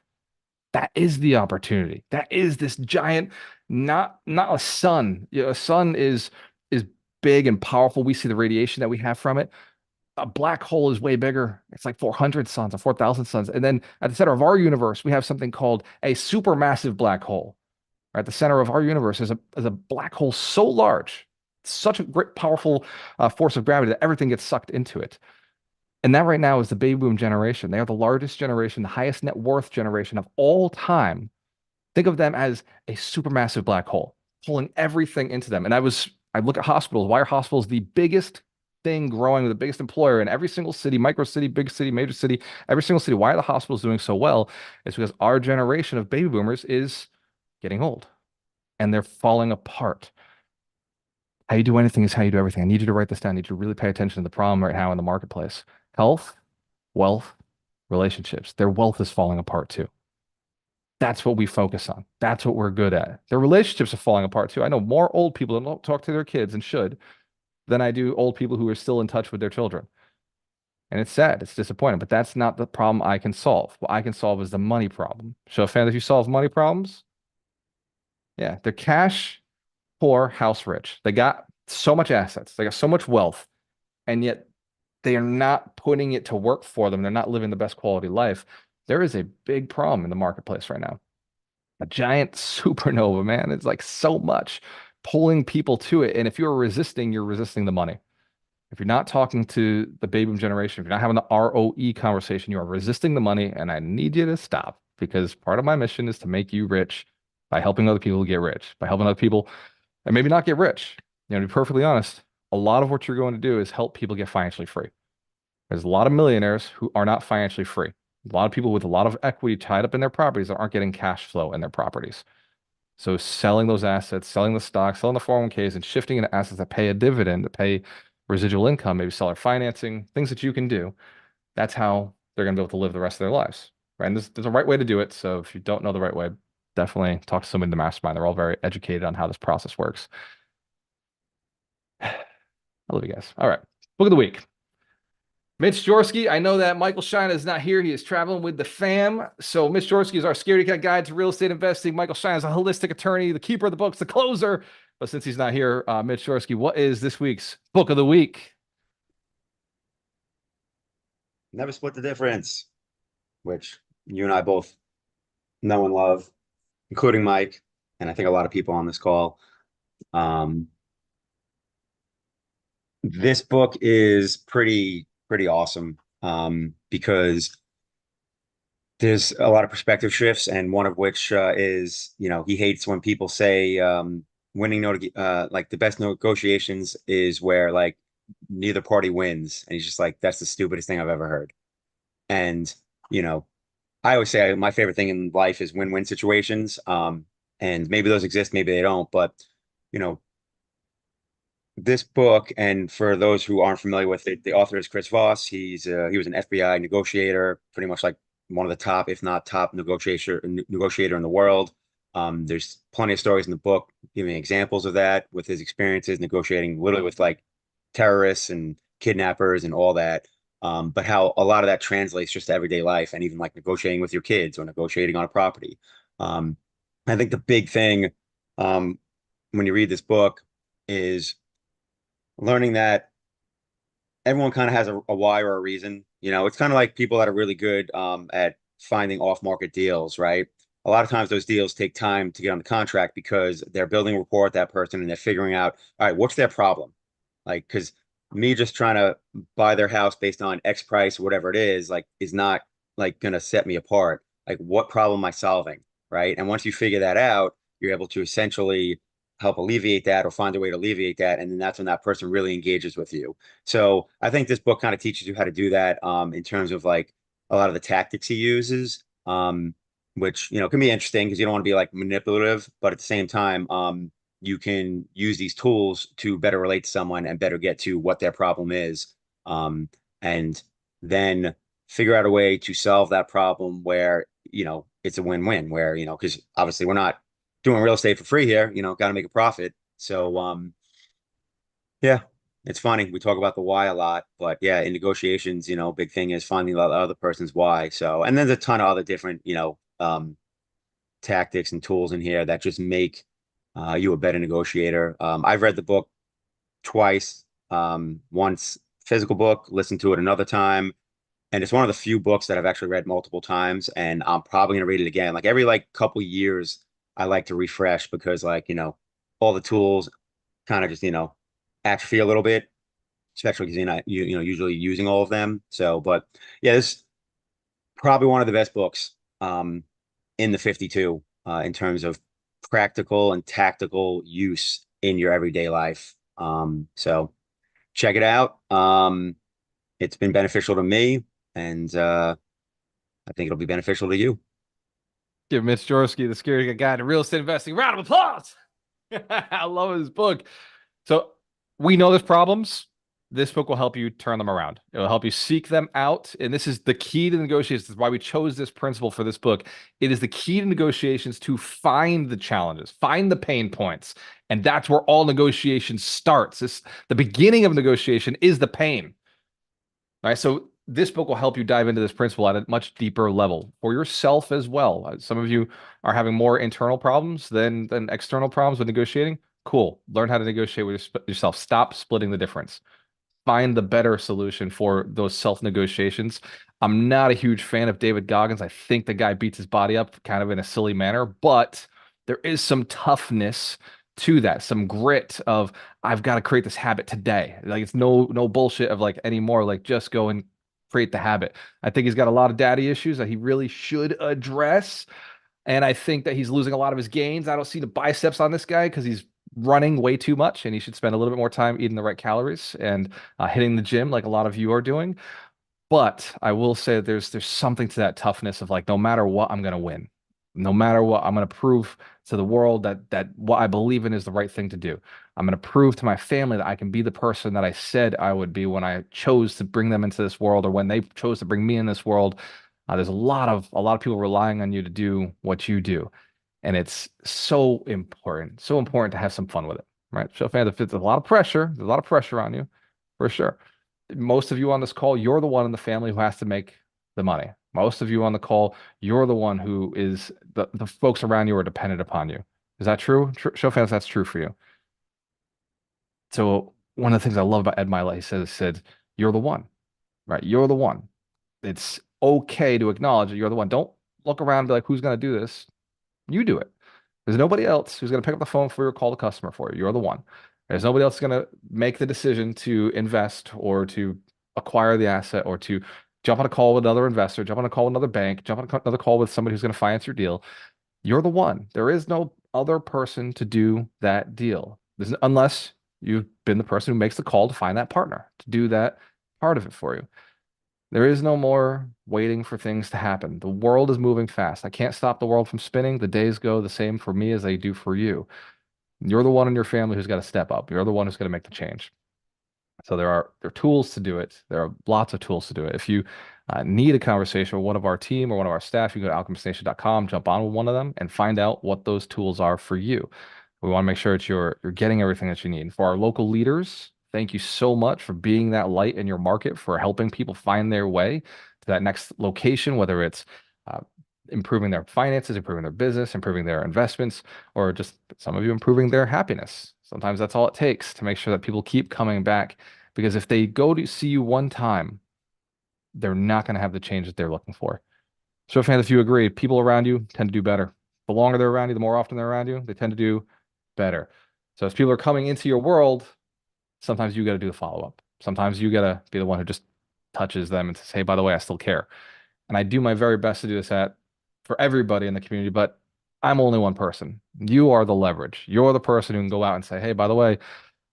That is the opportunity. That is this giant, not a sun. A sun is big and powerful. We see the radiation that we have from it. A black hole is way bigger. It's like 400 suns or 4,000 suns. And then at the center of our universe, we have something called a supermassive black hole. Right? The center of our universe is a black hole so large, such a great, powerful force of gravity that everything gets sucked into it. And that right now is the baby boom generation. They are the largest generation, the highest net worth generation of all time. Think of them as a supermassive black hole, pulling everything into them. And I look at hospitals. Why are hospitals the biggest thing growing, the biggest employer in every single city, micro city, big city, major city, every single city? Why are the hospitals doing so well? It's because our generation of baby boomers is getting old and they're falling apart. How you do anything is how you do everything. I need you to write this down. I need you to really pay attention to the problem right now in the marketplace. Health, wealth, relationships. Their wealth is falling apart too. That's what we focus on. That's what we're good at. Their relationships are falling apart too. I know more old people that don't talk to their kids and should than I do old people who are still in touch with their children. And it's sad, it's disappointing, but that's not the problem I can solve. What I can solve is the money problem. Show a fan if you solve money problems, yeah, they're cash poor, house rich. They got so much assets, they got so much wealth, and yet they are not putting it to work for them. They're not living the best quality life. There is a big problem in the marketplace right now. A giant supernova, man. It's like so much pulling people to it. And if you're resisting the money. If you're not talking to the baby boom generation, if you're not having the ROE conversation, you are resisting the money. And I need you to stop because part of my mission is to make you rich by helping other people get rich, by helping other people and maybe not get rich. You know, to be perfectly honest, a lot of what you're going to do is help people get financially free. There's a lot of millionaires who are not financially free. A lot of people with a lot of equity tied up in their properties that aren't getting cash flow in their properties. So selling those assets, selling the stocks, selling the 401ks and shifting into assets that pay a dividend, to pay residual income, maybe seller financing, things that you can do. That's how they're going to be able to live the rest of their lives. Right. And there's a right way to do it. So if you don't know the right way, definitely talk to somebody in the mastermind. They're all very educated on how this process works. I love you guys. All right. Book of the week. Mitch Jorsky. I know that Michael Shine is not here. He is traveling with the fam. So Mitch Jorsky is our scaredy cat guide to real estate investing. Michael Shine is a holistic attorney, the keeper of the books, the closer. But since he's not here, Mitch Jorsky, what is this week's book of the week? Never Split the Difference, which you and I both know and love, including Mike, and I think a lot of people on this call. Um, this book is pretty awesome because there's a lot of perspective shifts, and one of which is, he hates when people say winning like the best negotiations is where like neither party wins, and he's just like, that's the stupidest thing I've ever heard. And you know, I always say my favorite thing in life is win-win situations. And maybe those exist, maybe they don't. But you know, this book, and for those who aren't familiar with it, the author is Chris Voss. He was an FBI negotiator, pretty much like one of the top, if not top, negotiator in the world. There's plenty of stories in the book giving examples of that with his experiences negotiating literally with like terrorists and kidnappers and all that. But how a lot of that translates just to everyday life and even like negotiating with your kids or negotiating on a property. Um, I think the big thing um, when you read this book is learning that everyone kind of has a why or a reason. It's kind of like people that are really good at finding off-market deals, right? A lot of times those deals take time to get on the contract because they're building rapport with that person and they're figuring out, all right, what's their problem? Like, because me just trying to buy their house based on X price, whatever it is, like, is not like gonna set me apart. Like, what problem am I solving, right? And once you figure that out, you're able to essentially help alleviate that or find a way to alleviate that. And then that's when that person really engages with you. So I think this book kind of teaches you how to do that in terms of like a lot of the tactics he uses, which, can be interesting because you don't want to be like manipulative, but at the same time, you can use these tools to better relate to someone and better get to what their problem is. And then figure out a way to solve that problem where, it's a win-win where, because obviously we're not doing real estate for free here, got to make a profit. So, yeah, it's funny. We talk about the why a lot, but yeah, in negotiations, big thing is finding the other person's why. So, and there's a ton of other different, tactics and tools in here that just make you a better negotiator. I've read the book twice, once physical book, listened to it another time. And it's one of the few books that I've actually read multiple times, and I'm probably gonna read it again. Like every like couple years, I like to refresh because like, all the tools kind of just, atrophy a little bit, especially because you're not usually using all of them. So, but yeah, this is probably one of the best books in the 52 in terms of practical and tactical use in your everyday life. So check it out. It's been beneficial to me, and I think it'll be beneficial to you. Give Mitch Jorsky, the scary guide to real estate investing, a round of applause. I love his book. So we know there's problems. This book will help you turn them around. It will help you seek them out. And this is the key to negotiations. This is why we chose this principle for this book. It is the key to negotiations to find the challenges, find the pain points. And that's where all negotiation starts. The beginning of negotiation is the pain. All right. So this book will help you dive into this principle at a much deeper level for yourself as well. Some of you are having more internal problems than external problems with negotiating. Cool. Learn how to negotiate with yourself. Stop splitting the difference. Find the better solution for those self negotiations. I'm not a huge fan of David Goggins. I think the guy beats his body up kind of in a silly manner, but there is some toughness to that, some grit of I've got to create this habit today. Like it's no bullshit of like anymore. Like just go and create the habit. I think he's got a lot of daddy issues that he really should address. And I think that he's losing a lot of his gains. I don't see the biceps on this guy because he's running way too much and he should spend a little bit more time eating the right calories and hitting the gym like a lot of you are doing. But I will say that there's something to that toughness of like no matter what, I'm gonna win. No matter what, I'm gonna prove to the world that what I believe in is the right thing to do. I'm gonna prove to my family that I can be the person that I said I would be when I chose to bring them into this world or when they chose to bring me in this world. There's a lot of people relying on you to do what you do, and it's so important to have some fun with it, right? So, fans, if it's a lot of pressure, there's a lot of pressure on you, for sure. Most of you on this call, you're the one in the family who has to make the money. Most of you on the call, you're the one who is the folks around you are dependent upon you. Is that true? Show fans that's true for you. So one of the things I love about Ed Mylett, he said, you're the one, right? You're the one. It's okay to acknowledge that you're the one. Don't look around and be like, who's going to do this? You do it. There's nobody else who's going to pick up the phone for you or call the customer for you. You're the one. There's nobody else going to make the decision to invest or to acquire the asset or to jump on a call with another investor, jump on a call with another bank, jump on another call with somebody who's going to finance your deal. You're the one. There is no other person to do that deal. Unless you've been the person who makes the call to find that partner to do that part of it for you. There is no more waiting for things to happen. The world is moving fast. I can't stop the world from spinning. The days go the same for me as they do for you. You're the one in your family who's got to step up. You're the one who's going to make the change. So there are tools to do it. There are lots of tools to do it. If you need a conversation with one of our team or one of our staff, you can go to alchemistnation.com, jump on with one of them, and find out what those tools are for you. We want to make sure that you're getting everything that you need. For our local leaders, thank you so much for being that light in your market, for helping people find their way to that next location, whether it's uh, improving their finances, improving their business, improving their investments, or just some of you improving their happiness. Sometimes that's all it takes to make sure that people keep coming back. Because if they go to see you one time, they're not going to have the change that they're looking for. So, fans, if you agree, people around you tend to do better. The longer they're around you, the more often they're around you, they tend to do better. So, as people are coming into your world, sometimes you got to do the follow up. Sometimes you got to be the one who just touches them and says, hey, by the way, I still care. And I do my very best to do this for everybody in the community, but I'm only one person. You are the leverage. You're the person who can go out and say, hey, by the way,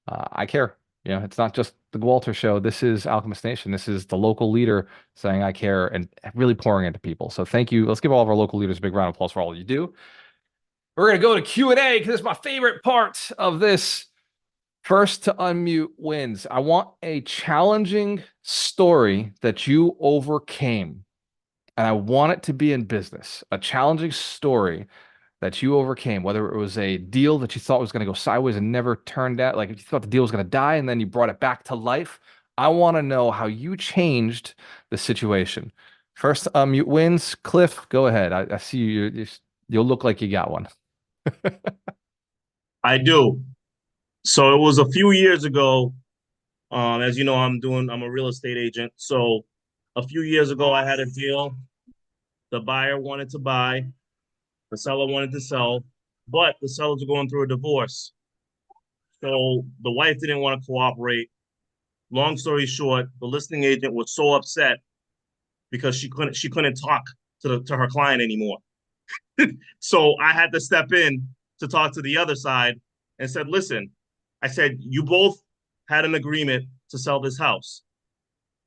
I care. It's not just the Walter show. This is Alchemist Nation. This is the local leader saying I care and really pouring into people. So thank you. Let's give all of our local leaders a big round of applause for all you do. We're going to go to Q&A because it's my favorite part of this. First to unmute wins. I want a challenging story that you overcame, and I want it to be in business. A challenging story that you overcame, whether it was a deal that you thought was going to go sideways and never turned out, like you thought the deal was going to die and then you brought it back to life. I want to know how you changed the situation. First, mute wins. Cliff, go ahead. I see you'll look like you got one. I do. So it was a few years ago. As you know, I'm a real estate agent. So a few years ago, I had a deal. The buyer wanted to buy, the seller wanted to sell, but the sellers were going through a divorce. So the wife didn't want to cooperate. Long story short, the listing agent was so upset because she couldn't talk to her client anymore. So I had to step in to talk to the other side and said, listen, I said, you both had an agreement to sell this house.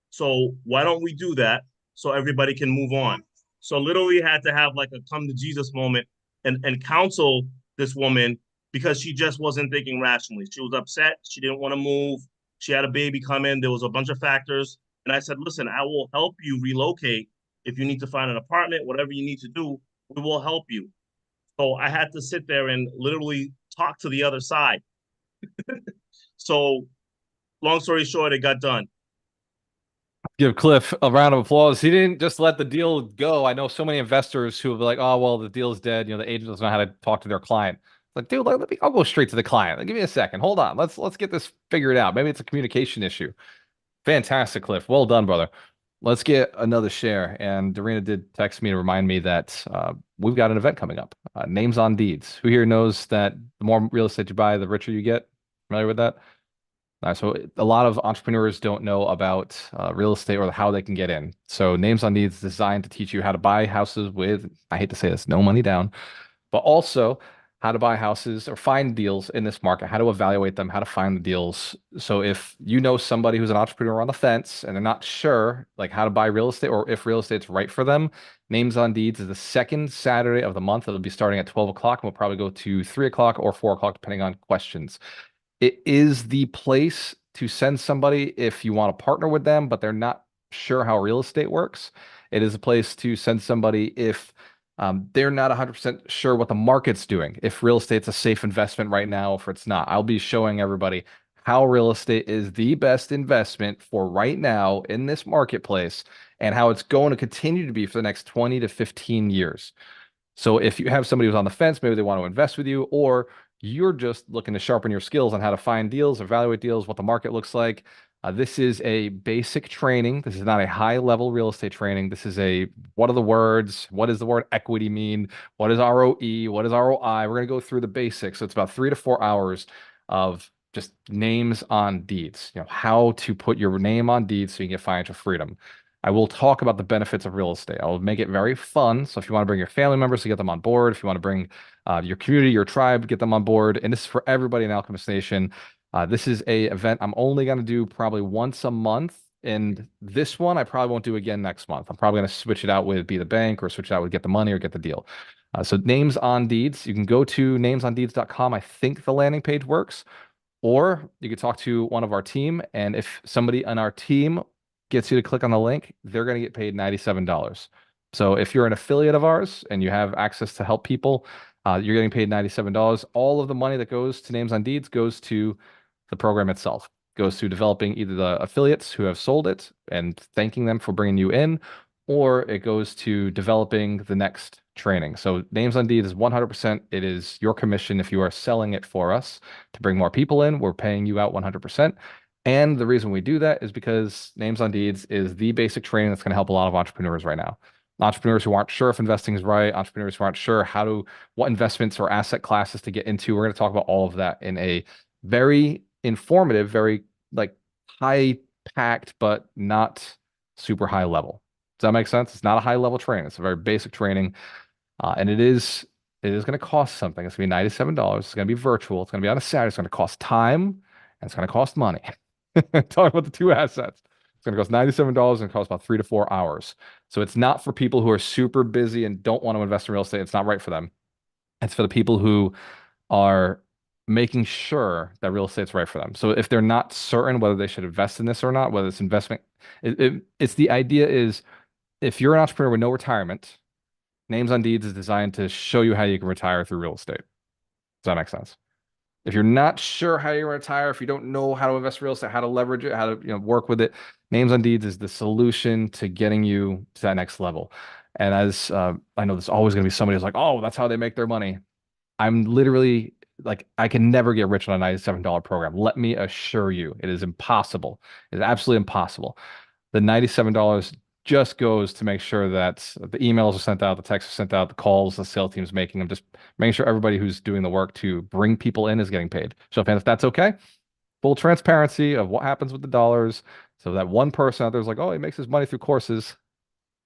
So why don't we do that so everybody can move on? So literally had to have like a come to Jesus moment and counsel this woman because she just wasn't thinking rationally. She was upset. She didn't want to move. She had a baby come in. There was a bunch of factors. And I said, listen, I will help you relocate. If you need to find an apartment, whatever you need to do, we will help you. So I had to sit there and literally talk to the other side. So long story short, it got done. Give Cliff a round of applause. He didn't just let the deal go. I know so many investors who will be like, "Oh, well, the deal's dead." The agent doesn't know how to talk to their client. Like, dude, let me. I'll go straight to the client. Like, give me a second. Hold on. Let's get this figured out. Maybe it's a communication issue. Fantastic, Cliff. Well done, brother. Let's get another share. And Dorena did text me to remind me that we've got an event coming up. Names on Deeds. Who here knows that the more real estate you buy, the richer you get? Familiar with that? So a lot of entrepreneurs don't know about real estate or how they can get in. So Names on Deeds is designed to teach you how to buy houses with, I hate to say this, no money down, but also how to buy houses or find deals in this market, how to evaluate them, how to find the deals. So if you know somebody who's an entrepreneur on the fence and they're not sure like how to buy real estate or if real estate's right for them, Names on Deeds is the second Saturday of the month. It'll be starting at 12 o'clock and we'll probably go to 3 o'clock or 4 o'clock, depending on questions. It is the place to send somebody if you want to partner with them, but they're not sure how real estate works. It is a place to send somebody if they're not 100% sure what the market's doing, if real estate's a safe investment right now, if it's not. I'll be showing everybody how real estate is the best investment for right now in this marketplace and how it's going to continue to be for the next 20 to 15 years. So if you have somebody who's on the fence, maybe they want to invest with you, or you're just looking to sharpen your skills on how to find deals, evaluate deals, what the market looks like. This is a basic training. This is not a high level real estate training. This is a what are the words? What does the word equity mean? What is ROE? What is ROI? We're going to go through the basics. So it's about 3 to 4 hours of just names on deeds, how to put your name on deeds so you can get financial freedom. I will talk about the benefits of real estate. I will make it very fun. So if you want to bring your family members to get them on board, if you want to bring your community, your tribe, get them on board. And this is for everybody in Alchemist Nation. This is a event I'm only going to do probably once a month. And this one I probably won't do again next month. I'm probably going to switch it out with Be the Bank or switch it out with Get the Money or Get the Deal. So Names on Deeds, you can go to namesondeeds.com. I think the landing page works. Or you could talk to one of our team. And if somebody on our team gets you to click on the link, they're going to get paid $97. So if you're an affiliate of ours and you have access to help people, you're getting paid $97. All of the money that goes to Names on Deeds goes to the program itself, goes to developing either the affiliates who have sold it and thanking them for bringing you in, or it goes to developing the next training. So Names on Deeds is 100%. It is your commission if you are selling it for us to bring more people in. We're paying you out 100%. And the reason we do that is because Names on Deeds is the basic training that's going to help a lot of entrepreneurs right now. Entrepreneurs who aren't sure if investing is right, entrepreneurs who aren't sure what investments or asset classes to get into. We're going to talk about all of that in a very informative, very like high packed, but not super high level. Does that make sense? It's not a high level training. It's a very basic training. And it is going to cost something. It's going to be $97. It's going to be virtual. It's going to be on a Saturday. It's going to cost time and it's going to cost money. Talk about the two assets. It's going to cost $97 and cost about 3 to 4 hours. So it's not for people who are super busy and don't want to invest in real estate. It's not right for them. It's for the people who are making sure that real estate's right for them. So if they're not certain whether they should invest in this or not, whether it's investment, it's the idea is if you're an entrepreneur with no retirement, Names on Deeds is designed to show you how you can retire through real estate. Does that make sense? If you're not sure how you retire, if you don't know how to invest in real estate, how to leverage it, how to work with it, Names on Deeds is the solution to getting you to that next level. And as I know, there's always going to be somebody who's like, "Oh, that's how they make their money." I'm literally like, I can never get rich on a $97 program. Let me assure you, it is impossible. It is absolutely impossible. The $97 just goes to make sure that the emails are sent out, the texts are sent out, the calls the sales team's making them, just making sure everybody who's doing the work to bring people in is getting paid. So if that's okay, full transparency of what happens with the dollars. So that one person out there is like, "Oh, he makes his money through courses."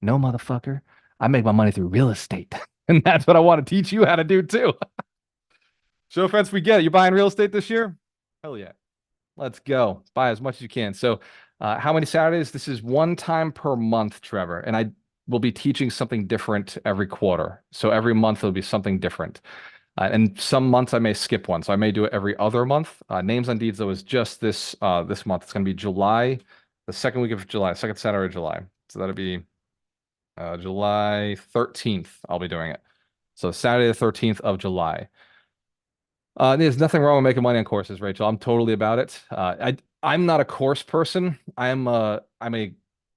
No, motherfucker. I make my money through real estate. And that's what I want to teach you how to do too. Show offense, we get it. You buying real estate this year? Hell yeah. Let's go. Buy as much as you can. So, how many Saturdays? This is one time per month, Trevor. And I will be teaching something different every quarter. So every month it'll be something different. And some months I may skip one. So I may do it every other month. Names on Deeds, though, is just this month. It's going to be July, the second week of July, second Saturday of July. So that'll be July 13th. I'll be doing it. So Saturday the 13th of July. There's nothing wrong with making money on courses, Rachel. I'm totally about it. I'm not a course person. I'm a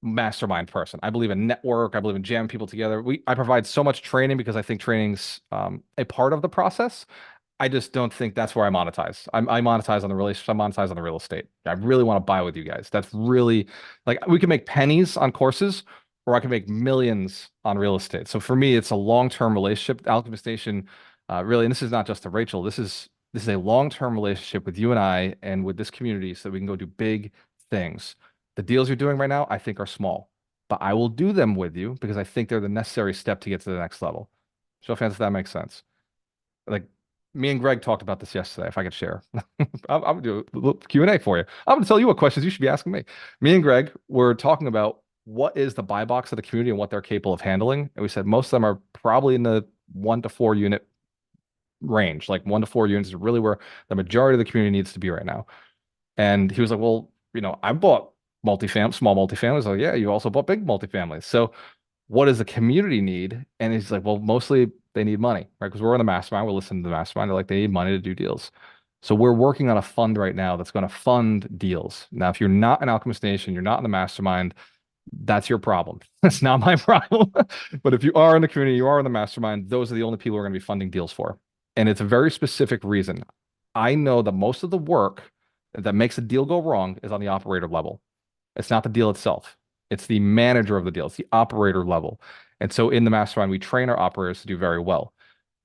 mastermind person. I believe in network. I believe in jamming people together. I provide so much training because I think training's a part of the process. I just don't think that's where I monetize. I monetize on the relationship. I monetize on the real estate. I really want to buy with you guys. That's really like we can make pennies on courses, or I can make millions on real estate. So for me, it's a long-term relationship. Alchemist Nation, really, and this is not just to Rachel. This is a long-term relationship with you and I, and with this community, so that we can go do big things. The deals you're doing right now, I think, are small, but I will do them with you because I think they're the necessary step to get to the next level. Show of hands if that makes sense. Like me and Greg talked about this yesterday. If I could share, I'm gonna do a little Q&A for you. I'm gonna tell you what questions you should be asking me. Me and Greg were talking about what is the buy box of the community and what they're capable of handling. And we said most of them are probably in the 1 to 4 unit range. Like 1 to 4 units is really where the majority of the community needs to be right now. And he was like, well, I bought small multifamilies. I was like, yeah, you also bought big multifamilies. So what does the community need? And he's like, well, mostly they need money, right? Because we're in the mastermind, we're listening to the mastermind. They're like, they need money to do deals. So we're working on a fund right now that's going to fund deals. Now, if you're not an Alchemist Nation, you're not in the mastermind, that's your problem. That's not my problem. But if you are in the community, you are in the mastermind, those are the only people we're going to be funding deals for. And it's a very specific reason. I know that most of the work that makes a deal go wrong is on the operator level. It's not the deal itself. It's the manager of the deal. It's the operator level. And so in the mastermind, we train our operators to do very well.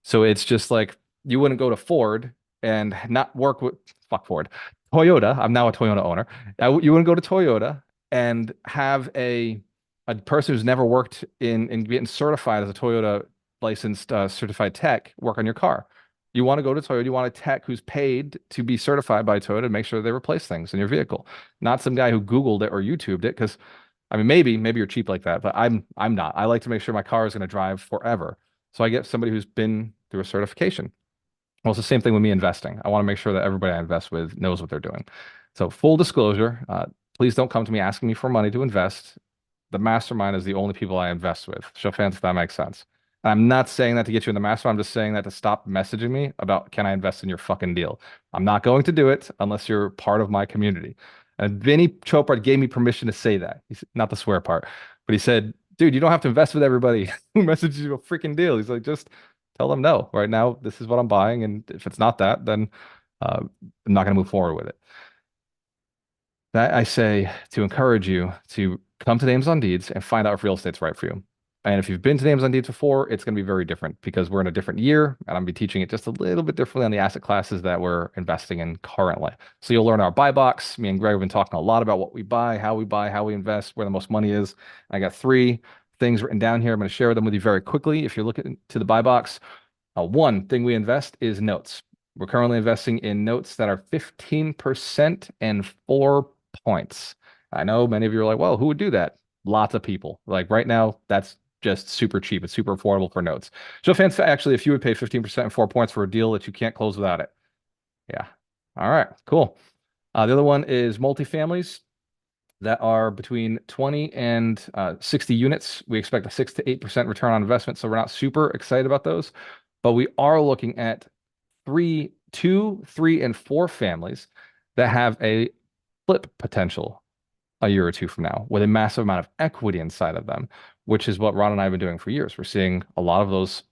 So it's just like you wouldn't go to Ford and not work with fuck Ford. Toyota. I'm now a Toyota owner. You wouldn't go to Toyota and have a person who's never worked in getting certified as a Toyota licensed certified tech work on your car. You want to go to Toyota, you want a tech who's paid to be certified by Toyota to make sure they replace things in your vehicle, not some guy who Googled it or YouTubed it. Because I mean, maybe you're cheap like that, but I'm not. I like to make sure my car is going to drive forever. So I get somebody who's been through a certification. Well, it's the same thing with me investing. I want to make sure that everybody I invest with knows what they're doing. So full disclosure, please don't come to me asking me for money to invest. The mastermind is the only people I invest with. Show of hands if that makes sense. And I'm not saying that to get you in the mastermind. I'm just saying that to stop messaging me about can I invest in your fucking deal. I'm not going to do it unless you're part of my community. And Vinny Chopra gave me permission to say that. He's not the swear part, but he said, dude, you don't have to invest with everybody who messages you a freaking deal. He's like, just tell them no. Right now, this is what I'm buying. And if it's not that, then I'm not going to move forward with it. That I say to encourage you to come to Names on Deeds and find out if real estate's right for you. And if you've been to Names on Deeds before, it's going to be very different because we're in a different year and I'm going to be teaching it just a little bit differently on the asset classes that we're investing in currently. So you'll learn our buy box. Me and Greg have been talking a lot about what we buy, how we invest, where the most money is. I got 3 things written down here. I'm going to share them with you very quickly. If you're looking to the buy box, one thing we invest is notes. We're currently investing in notes that are 15% and 4 points. I know many of you are like, well, who would do that? Lots of people. Like right now, that's just super cheap. It's super affordable for notes. So fans, actually, if you would pay 15% and 4 points for a deal that you can't close without it. Yeah. All right, cool. The other one is multifamilies that are between 20 and 60 units. We expect a 6 to 8% return on investment. So we're not super excited about those, but we are looking at 2, 3, and 4 families that have a flip potential a year or 2 from now with a massive amount of equity inside of them, which is what Ron and I have been doing for years. We're seeing a lot of those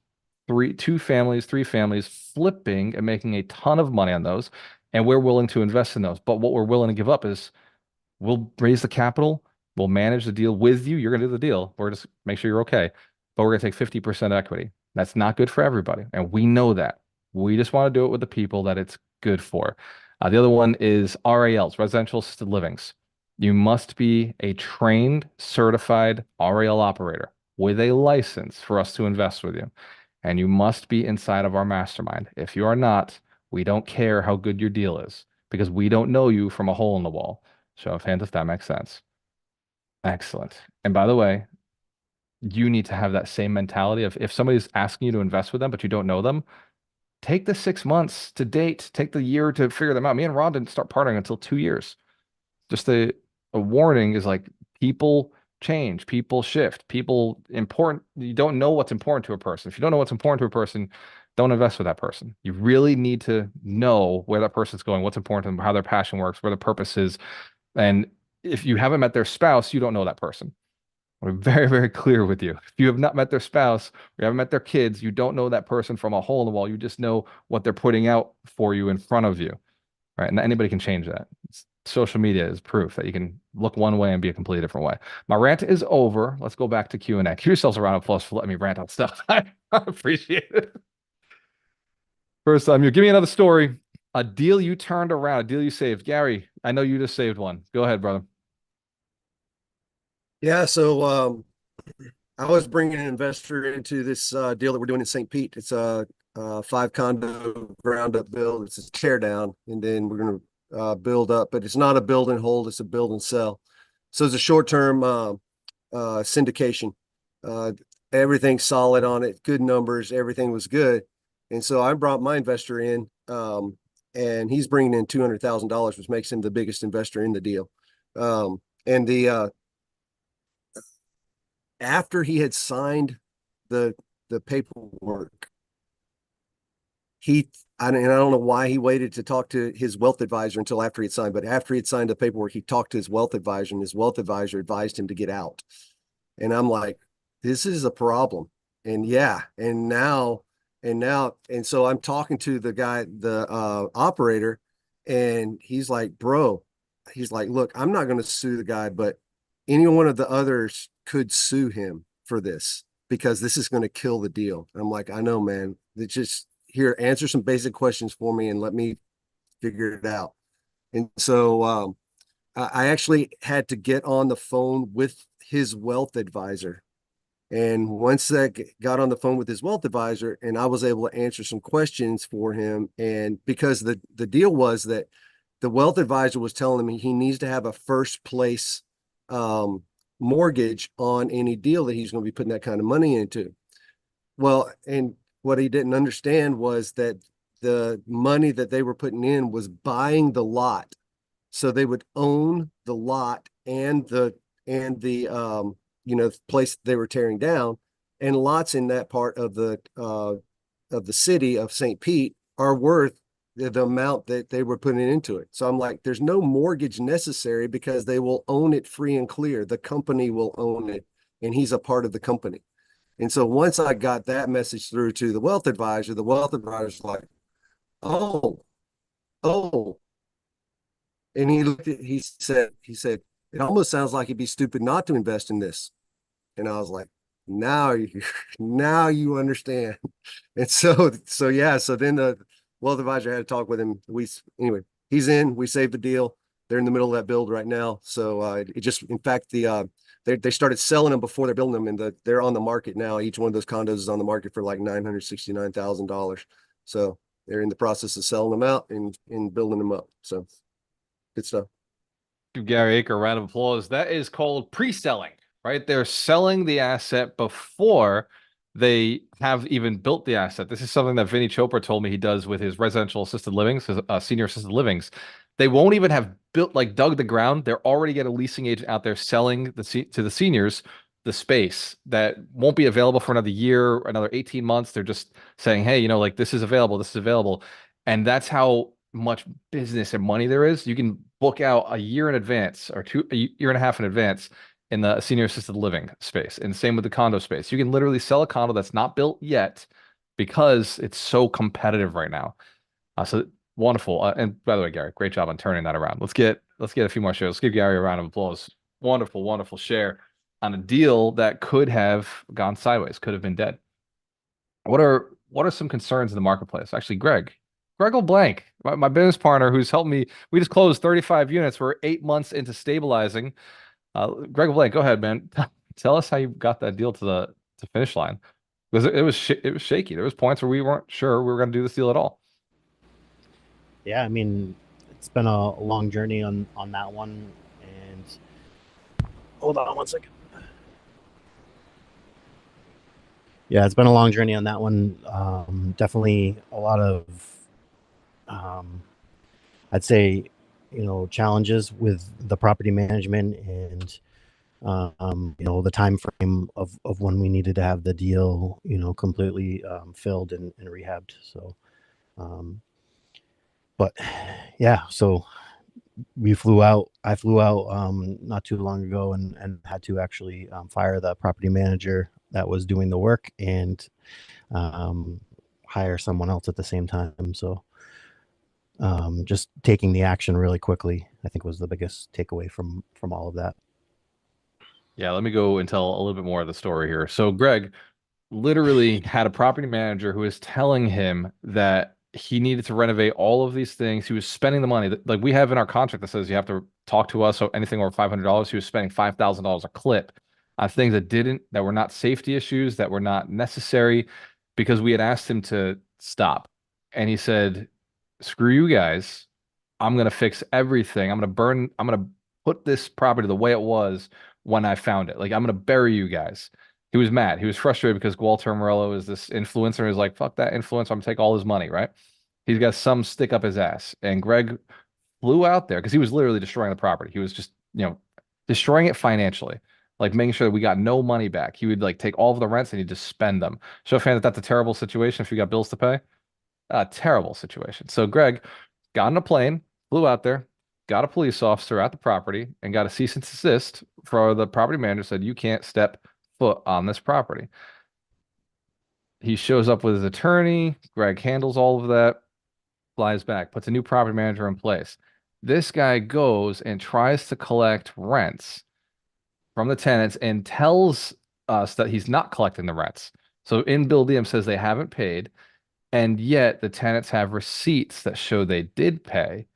2 families, 3 families flipping and making a ton of money on those. And we're willing to invest in those. But what we're willing to give up is we'll raise the capital, we'll manage the deal with you. You're going to do the deal. We're just make sure you're okay. But we're going to take 50% equity. That's not good for everybody. And we know that. We just want to do it with the people that it's good for. The other one is RALs, residential assisted livings. You must be a trained, certified RAL operator with a license for us to invest with you. And you must be inside of our mastermind. If you are not, we don't care how good your deal is because we don't know you from a hole in the wall. Show of hands if that makes sense. Excellent. And by the way, you need to have that same mentality of if somebody's asking you to invest with them, but you don't know them, take the 6 months to date, take the year to figure them out. Me and Ron didn't start partnering until 2 years. Just a warning is like people change, people shift, people important. You don't know what's important to a person. If you don't know what's important to a person, don't invest with that person. You really need to know where that person's going, what's important to them, how their passion works, where the purpose is. And if you haven't met their spouse, you don't know that person. We're very, very clear with you. If you have not met their spouse, or you haven't met their kids, you don't know that person from a hole in the wall. You just know what they're putting out for you in front of you, right? And anybody can change that. Social media is proof that you can look one way and be a completely different way. My rant is over. Let's go back to Q&A. Give yourselves a round of applause for letting me rant on stuff. I appreciate it. First time, you give me another story. A deal you turned around, a deal you saved. Gary, I know you just saved one. Go ahead, brother. Yeah, so I was bringing an investor into this deal that we're doing in St. Pete. It's a 5 condo ground up build. It's a tear down, and then we're going to build up. But it's not a build and hold; it's a build and sell. So it's a short term syndication. Everything's solid on it, good numbers, everything was good. And so I brought my investor in, and he's bringing in $200,000, which makes him the biggest investor in the deal. And the after he had signed the paperwork, I don't know why he waited to talk to his wealth advisor until after he had signed, but after he had signed the paperwork, he talked to his wealth advisor, and his wealth advisor advised him to get out. And I'm like, this is a problem. And yeah, and so I'm talking to the guy, the operator, and he's like, bro, he's like, look, I'm not going to sue the guy, but any one of the others could sue him for this because this is going to kill the deal. And I'm like, I know, man. It's just here, answer some basic questions for me and let me figure it out. And so I actually had to get on the phone with his wealth advisor. And once I got on the phone with his wealth advisor, and I was able to answer some questions for him, and because the deal was that the wealth advisor was telling me he needs to have a first place mortgage on any deal that he's going to be putting that kind of money into. Well, and what he didn't understand was that the money that they were putting in was buying the lot. So they would own the lot and the place they were tearing down, and lots in that part of the city of St. Pete are worth the amount that they were putting into it. So I'm like, there's no mortgage necessary because they will own it free and clear. The company will own it, and he's a part of the company. And so once I got that message through to the wealth advisor's like, oh, oh. And he said, it almost sounds like it'd be stupid not to invest in this. And I was like, now you understand. And so yeah, so then the wealth advisor had to talk with him. Anyway, he's in, we saved the deal. They're in the middle of that build right now. So it just, in fact, they started selling them before they're building them, and they're on the market now. Each one of those condos is on the market for like $969,000. So they're in the process of selling them out and building them up. So good stuff. Give Gary Aker a round of applause. That is called pre-selling, right? They're selling the asset before they have even built the asset. This is something that Vinny Chopra told me he does with his residential assisted livings, his senior assisted livings. They won't even have dug the ground. They're already get a leasing agent out there selling to the seniors the space that won't be available for another year, another 18 months. They're just saying, hey, this is available, this is available. And that's how much business and money there is. You can book out a year in advance or a year and a half in advance in the senior assisted living space. And same with the condo space. You can literally sell a condo that's not built yet because it's so competitive right now. So wonderful. And by the way, Gary, great job on turning that around. Let's get a few more shares. Let's give Gary a round of applause. Wonderful, wonderful share on a deal that could have gone sideways, could have been dead. What are some concerns in the marketplace? Actually, Greg LeBlanc, my business partner who's helped me. We just closed 35 units. We're 8 months into stabilizing. Greg LeBlanc, go ahead, man. Tell us how you got that deal to finish line. Because it was shaky. There was points where we weren't sure we were going to do this deal at all. Yeah, I mean, it's been a long journey on that one. And hold on one second. Yeah, it's been a long journey on that one. Definitely a lot of, I'd say, challenges with the property management and, the time frame of when we needed to have the deal, completely filled and rehabbed. So, but yeah, so we flew out. I flew out not too long ago and had to actually fire the property manager that was doing the work and hire someone else at the same time. So just taking the action really quickly, I think, was the biggest takeaway from all of that. Yeah, let me go and tell a little bit more of the story here. So Greg literally had a property manager who was telling him that he needed to renovate all of these things. He was spending the money that, like we have in our contract that says you have to talk to us. So anything over $500, he was spending $5,000 a clip on things that were not safety issues, that were not necessary, because we had asked him to stop. And he said, screw you guys. I'm going to fix everything. I'm going to put this property the way it was when I found it. Like, I'm going to bury you guys. He was mad. He was frustrated because Walter Morello is this influencer. He's like, fuck that influencer. I'm gonna take all his money, right? He's got some stick up his ass. And Greg flew out there because he was literally destroying the property. He was just, destroying it financially, like making sure that we got no money back. He would like take all of the rents and he'd just spend them. Show a fan that that's a terrible situation if you got bills to pay. A terrible situation. So Greg got on a plane, flew out there, got a police officer at the property, and got a cease and desist for the property manager. Said, you can't step foot on this property. He shows up with his attorney. Greg handles all of that, flies back, puts a new property manager in place. This guy goes and tries to collect rents from the tenants and tells us that he's not collecting the rents. So in Bill Diem says they haven't paid, and yet the tenants have receipts that show they did pay.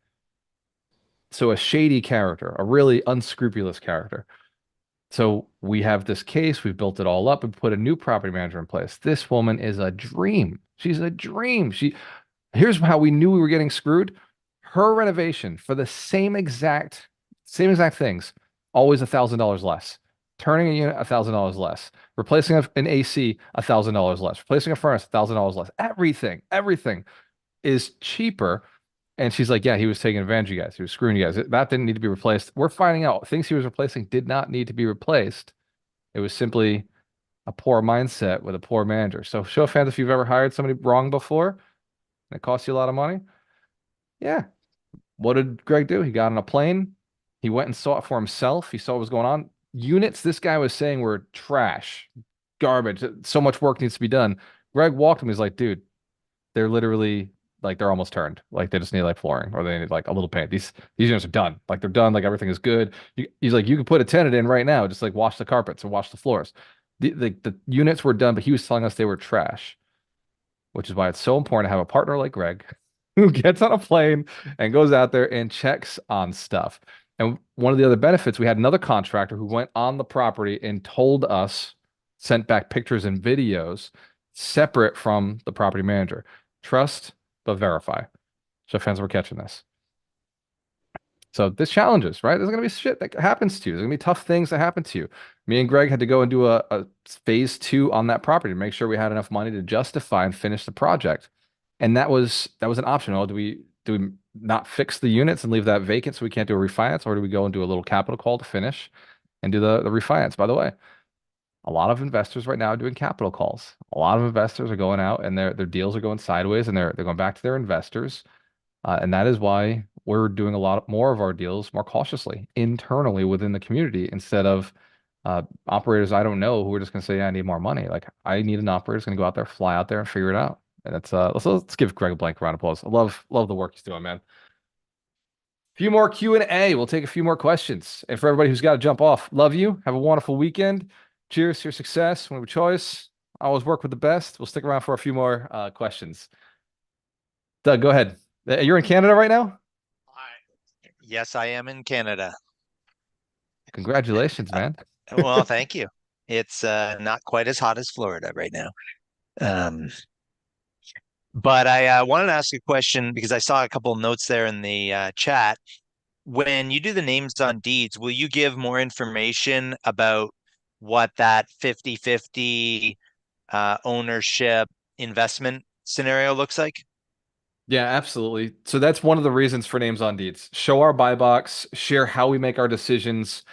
So a shady character, a really unscrupulous character. So we have this case, we've built it all up and put a new property manager in place. This woman is a dream. She's a dream. Here's how we knew we were getting screwed. Her renovation for the same exact things, always $1,000 less. Turning a unit, $1,000 less. Replacing an AC, $1,000 less. Replacing a furnace, $1,000 less. Everything is cheaper. And she's like, yeah, he was taking advantage of you guys. He was screwing you guys. That didn't need to be replaced. We're finding out things he was replacing did not need to be replaced. It was simply a poor mindset with a poor manager. So show of hands if you've ever hired somebody wrong before and it cost you a lot of money. Yeah. What did Greg do? He got on a plane. He went and saw it for himself. He saw what was going on. Units this guy was saying were trash, garbage. So much work needs to be done. Greg walked him. He's like, dude, they're literally like they're almost turned. Like they just need like flooring or they need like a little paint. These units are done. Like they're done. Like everything is good. He's like, you can put a tenant in right now. Just like wash the carpets and wash the floors. The units were done, but he was telling us they were trash, which is why it's so important to have a partner like Greg who gets on a plane and goes out there and checks on stuff. And one of the other benefits, we had another contractor who went on the property and told us, sent back pictures and videos separate from the property manager. Trust, but verify. So fans were catching this. So there's challenges, right? There's going to be shit that happens to you. There's going to be tough things that happen to you. Me and Greg had to go and do a phase 2 on that property to make sure we had enough money to justify and finish the project. And that was an option. Oh, do we not fix the units and leave that vacant so we can't do a refinance, or do we go and do a little capital call to finish and do the refinance? By the way, a lot of investors right now are doing capital calls. A lot of investors are going out and their deals are going sideways and they're going back to their investors. And that is why we're doing a lot more of our deals more cautiously internally within the community instead of operators I don't know who are just going to say, yeah, I need more money. Like I need an operator who's going to go out there, fly out there and figure it out. And that's let's give Greg a blank round of applause. I love the work he's doing, man. Few more Q&A. We'll take a few more questions. And for everybody who's got to jump off, love you. Have a wonderful weekend. Cheers to your success. Whenever choice. Always work with the best. We'll stick around for a few more questions. Doug, go ahead. You're in Canada right now? Yes, I am in Canada. Congratulations, man. Well, thank you. It's not quite as hot as Florida right now. But I wanted to ask a question because I saw a couple of notes there in the chat. When you do the names on deeds, will you give more information about what that 50-50 ownership investment scenario looks like? Yeah, absolutely. So that's one of the reasons for names on deeds. Show our buy box, share how we make our decisions,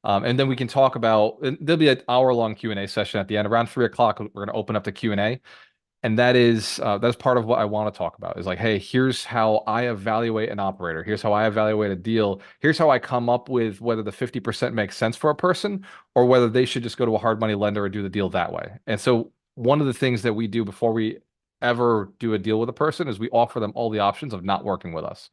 and then we can talk about. There'll be an hour-long Q&A session at the end. Around 3 o'clock, we're going to open up the Q&A. And that's part of what I want to talk about is like, hey, here's how I evaluate an operator. Here's how I evaluate a deal. Here's how I come up with whether the 50% makes sense for a person or whether they should just go to a hard money lender and do the deal that way. And so one of the things that we do before we ever do a deal with a person is we offer them all the options of not working with us.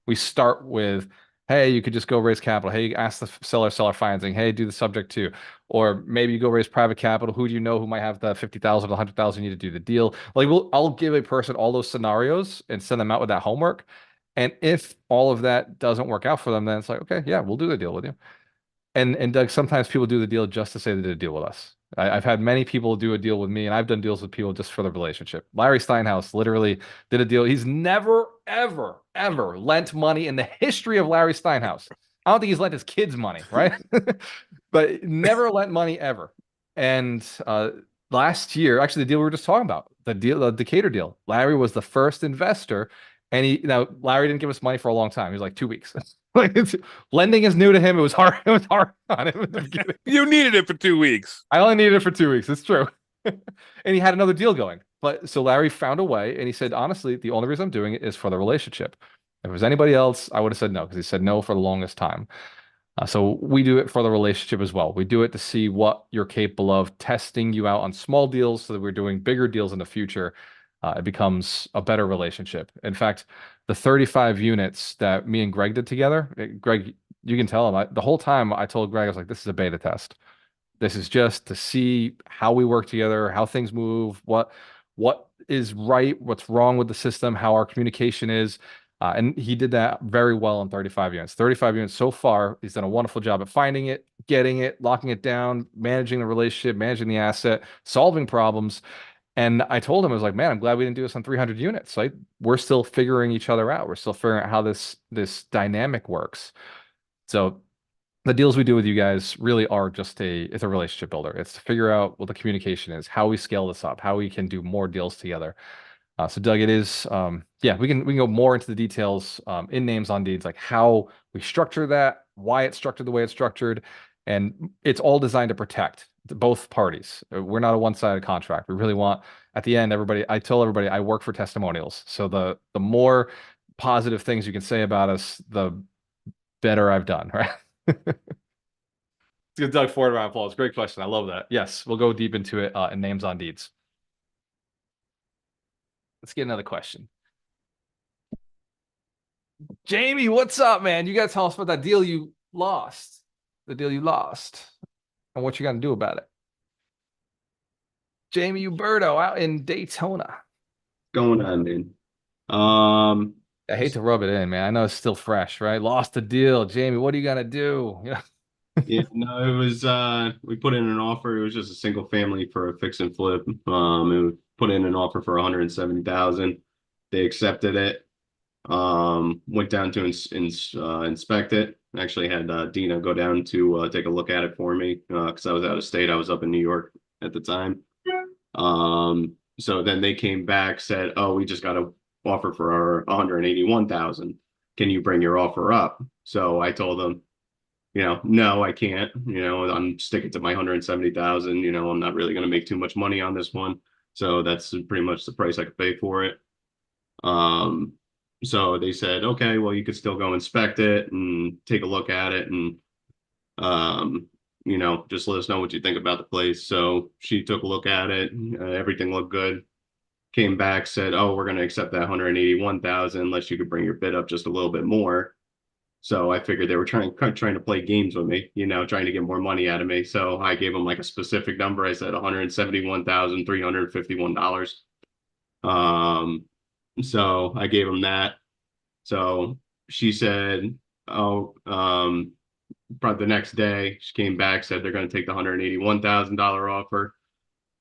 We start with, hey, you could just go raise capital. Hey, ask the seller financing. Hey, do the subject to. Or maybe you go raise private capital. Who do you know who might have the 50,000 or the 100,000 you need to do the deal? Like I'll give a person all those scenarios and send them out with that homework. And if all of that doesn't work out for them, then it's like, okay, yeah, we'll do the deal with you. And Doug, sometimes people do the deal just to say they did a deal with us. I've had many people do a deal with me, and I've done deals with people just for the relationship. Larry Steinhaus literally did a deal. He's never, ever, ever lent money in the history of Larry Steinhaus. I don't think he's lent his kids money, right? But never lent money ever. And last year, actually, the deal we were just talking about, the Decatur deal, Larry was the first investor. And Larry didn't give us money for a long time. He was like 2 weeks. Like lending is new to him. It was hard. It was hard on him. You needed it for 2 weeks. I only needed it for 2 weeks. It's true. And he had another deal going. But so Larry found a way, and he said, honestly, the only reason I'm doing it is for the relationship. If it was anybody else, I would have said no, because he said no for the longest time. So we do it for the relationship as well. We do it to see what you're capable of, testing you out on small deals so that we're doing bigger deals in the future. It becomes a better relationship. In fact, the 35 units that me and Greg did together, Greg, you can tell him, the whole time I told Greg, I was like, this is a beta test. This is just to see how we work together, how things move, what is right, what's wrong with the system, how our communication is. And he did that very well in 35 units. 35 units so far, he's done a wonderful job at finding it, getting it, locking it down, managing the relationship, managing the asset, solving problems. And I told him, I was like, man, I'm glad we didn't do this on 300 units. Like we're still figuring each other out. We're still figuring out how this dynamic works. So the deals we do with you guys really are it's a relationship builder. It's to figure out what the communication is, how we scale this up, how we can do more deals together. So Doug, it is, we can go more into the details in names on deeds, like how we structure that, why it's structured the way it's structured, and it's all designed to protect both parties. We're not a one-sided contract. We really want, at the end, I tell everybody I work for testimonials. So the more positive things you can say about us, the better I've done, right? Let's give Doug Ford a round of applause. Great question. I love that. Yes, we'll go deep into it in names on deeds. Let's get another question. Jamie, what's up, man? You got to tell us about that deal you lost. The deal you lost. And what you got to do about it. Jamie Uberto out in Daytona. Going on, man. I hate to rub it in, man. I know it's still fresh, right? Lost the deal. Jamie, what are you going to do? Yeah, no, it was we put in an offer. It was just a single family for a fix and flip. It put in an offer for 170,000. They accepted it. Went down to inspect it. Actually had Dina go down to take a look at it for me because I was out of state. I was up in New York at the time. So then they came back, said, "Oh, we just got an offer for our 181,000. Can you bring your offer up?" So I told them, no, I can't. I'm sticking to my 170,000. I'm not really going to make too much money on this one. So that's pretty much the price I could pay for it. So they said, okay, well, you could still go inspect it and take a look at it and, just let us know what you think about the place. So she took a look at it. Everything looked good. Came back, said, oh, we're going to accept that 181,000 unless you could bring your bid up just a little bit more. So I figured they were trying to play games with me, trying to get more money out of me. So I gave them like a specific number. I said $171,351. So I gave them that. So she said, oh, probably the next day she came back, said they're going to take the $181,000 offer,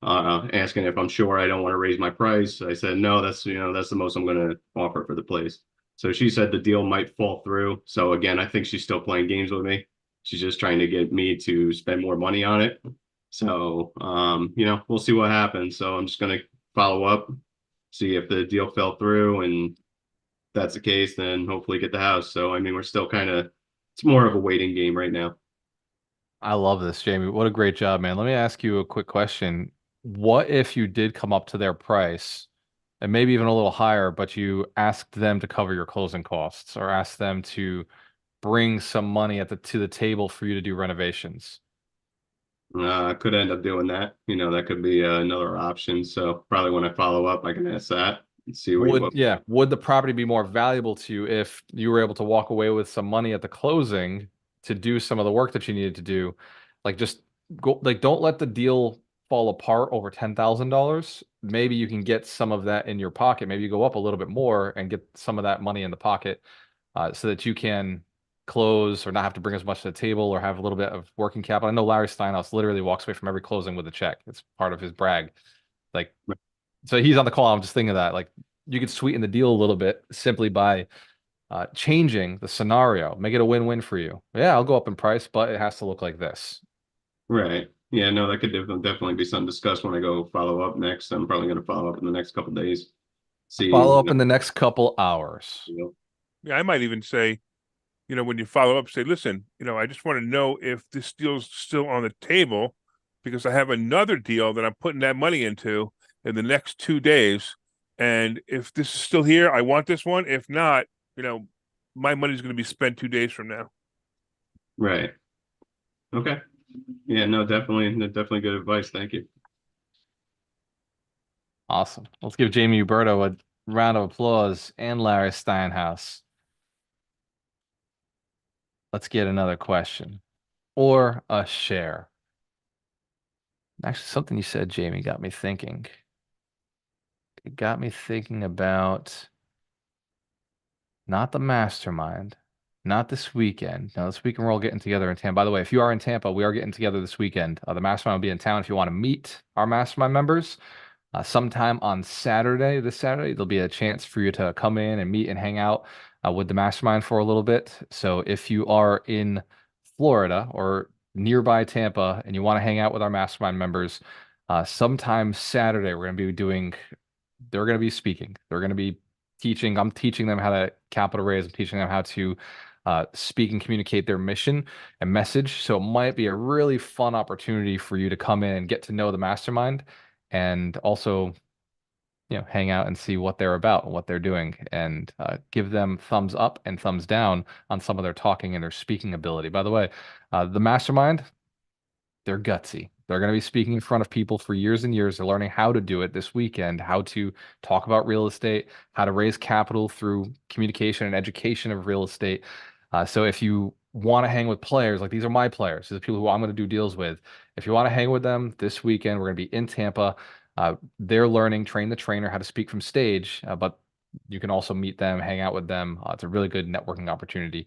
asking if I'm sure I don't want to raise my price. I said, no, that's the most I'm going to offer for the place. So she said the deal might fall through. So again, I think she's still playing games with me. She's just trying to get me to spend more money on it. So, we'll see what happens. So I'm just going to follow up, see if the deal fell through. And if that's the case, then hopefully get the house. So, we're still it's more of a waiting game right now. I love this, Jamie. What a great job, man. Let me ask you a quick question. what if you did come up to their price and maybe even a little higher, but you asked them to cover your closing costs or asked them to bring some money to the table for you to do renovations? I could end up doing that. That could be another option. So probably when I follow up, I can ask that and see what. Would the property be more valuable to you if you were able to walk away with some money at the closing to do some of the work that you needed to do? Like just go, like don't let the deal fall apart over $10,000. Maybe you can get some of that in your pocket. Maybe you go up a little bit more and get some of that money in the pocket, so that you can close or not have to bring as much to the table or have a little bit of working capital. I know Larry Steinhaus literally walks away from every closing with a check. It's part of his brag. Like, so he's on the call. I'm just thinking of that. Like, you could sweeten the deal a little bit simply by changing the scenario, make it a win-win for you. Yeah, I'll go up in price, but it has to look like this. Right. Yeah, no, that could definitely be something discussed when I go follow up next. I'm probably going to follow up in the next couple of days. Follow up in the next couple hours. Yeah, I might even say, when you follow up, say, listen, I just want to know if this deal's still on the table because I have another deal that I'm putting that money into in the next 2 days. And if this is still here, I want this one. If not, my money's going to be spent 2 days from now. Right. Okay. Yeah, no, definitely good advice. Thank you. Awesome. Let's give Jamie Uberto a round of applause and Larry Steinhaus. Let's get another question or a share. Actually, something you said, Jamie, got me thinking. It got me thinking about not the mastermind, not this weekend. No, this weekend we're all getting together in Tampa. By the way, if you are in Tampa, we are getting together this weekend. The mastermind will be in town if you want to meet our mastermind members. Sometime on Saturday, this Saturday, there'll be a chance for you to come in and meet and hang out with the mastermind for a little bit. So if you are in Florida or nearby Tampa and you want to hang out with our mastermind members, sometime Saturday, they're going to be speaking. They're going to be teaching. I'm teaching them how to capital raise. I'm teaching them how to speak and communicate their mission and message. So it might be a really fun opportunity for you to come in and get to know the mastermind and also, hang out and see what they're about and what they're doing and give them thumbs up and thumbs down on some of their talking and their speaking ability. By the way, the mastermind, they're gutsy. They're going to be speaking in front of people for years and years. They're learning how to do it this weekend, how to talk about real estate, how to raise capital through communication and education of real estate. So if you want to hang with players, like these are my players, these are people who I'm going to do deals with. If you want to hang with them this weekend, we're going to be in Tampa. They're learning Train the Trainer how to speak from stage, but you can also meet them, hang out with them. It's a really good networking opportunity.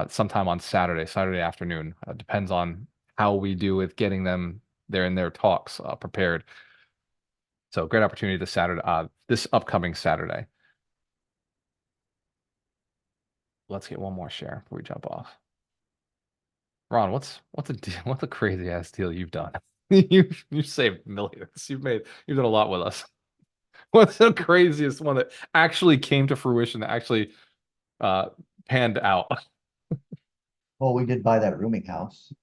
Sometime on Saturday afternoon. Depends on how we do with getting them there in their talks prepared. So great opportunity this upcoming Saturday. Let's get one more share before we jump off. Ron, what's a crazy ass deal you've done? You saved millions. You've done a lot with us. What's the craziest one that actually came to fruition, that actually panned out? Well, we did buy that rooming house.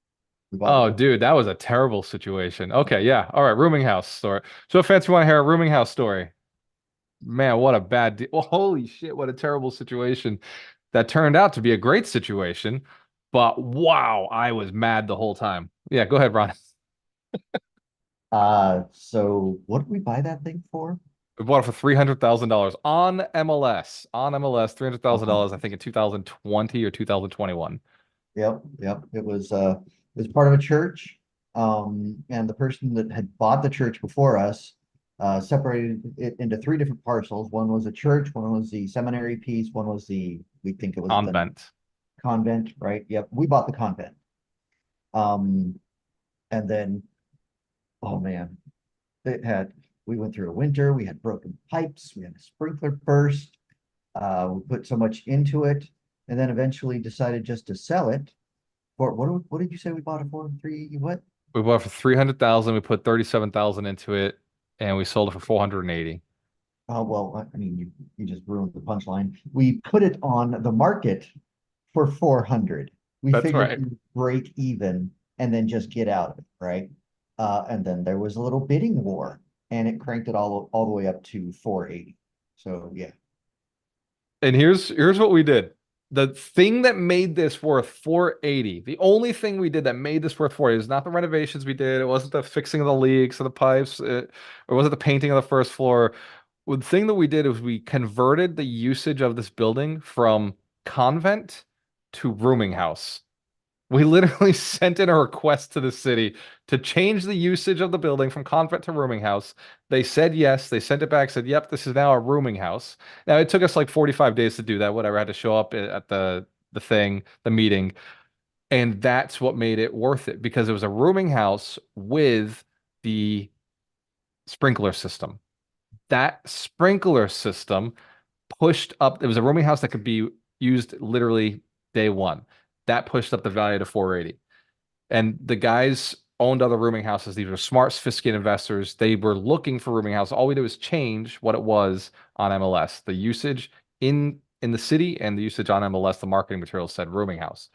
Oh, dude, that was a terrible situation. Okay, yeah. All right, rooming house story. So if fans want to hear a rooming house story, man, what a bad deal. Well, holy shit, what a terrible situation. That turned out to be a great situation, but wow, I was mad the whole time. Yeah, go ahead, Ron. So what did we buy that thing for? We bought it for $300,000 on MLS. On MLS, $300,000, I think in 2020 or 2021. Yep. It was part of a church. And the person that had bought the church before us separated it into three different parcels. One was a church, one was the seminary piece, one was we think it was Convent. The convent, right? Yep. We bought the convent. And then, oh man, we went through a winter, we had broken pipes, we had a sprinkler burst. We put so much into it, and then eventually decided just to sell it for what did you say we bought it for? What? We bought it for 300,000. We put 37,000 into it, and we sold it for 480. Oh well, I mean, you just ruined the punchline. We put it on the market for 400. We That's figured right. we'd break even and then just get out of it, right? And then there was a little bidding war and it cranked it all the way up to 480. So yeah. And here's what we did. The thing that made this worth 480, the only thing we did that made this worth 480 is not the renovations we did. It wasn't the fixing of the leaks or the pipes. Or wasn't the painting of the first floor. Well, the thing that we did was we converted the usage of this building from convent to rooming house. We literally sent in a request to the city to change the usage of the building from convent to rooming house. They said yes. They sent it back, said, yep, this is now a rooming house. Now, it took us like 45 days to do that, whatever. I had to show up at the meeting. And that's what made it worth it because it was a rooming house with the sprinkler system. That sprinkler system pushed up, it was a rooming house that could be used literally day one. That pushed up the value to 480. And the guys owned other rooming houses. These were smart, sophisticated investors. They were looking for rooming house. All we did was change what it was on MLS. The usage in the city and the usage on MLS, the marketing material said rooming house.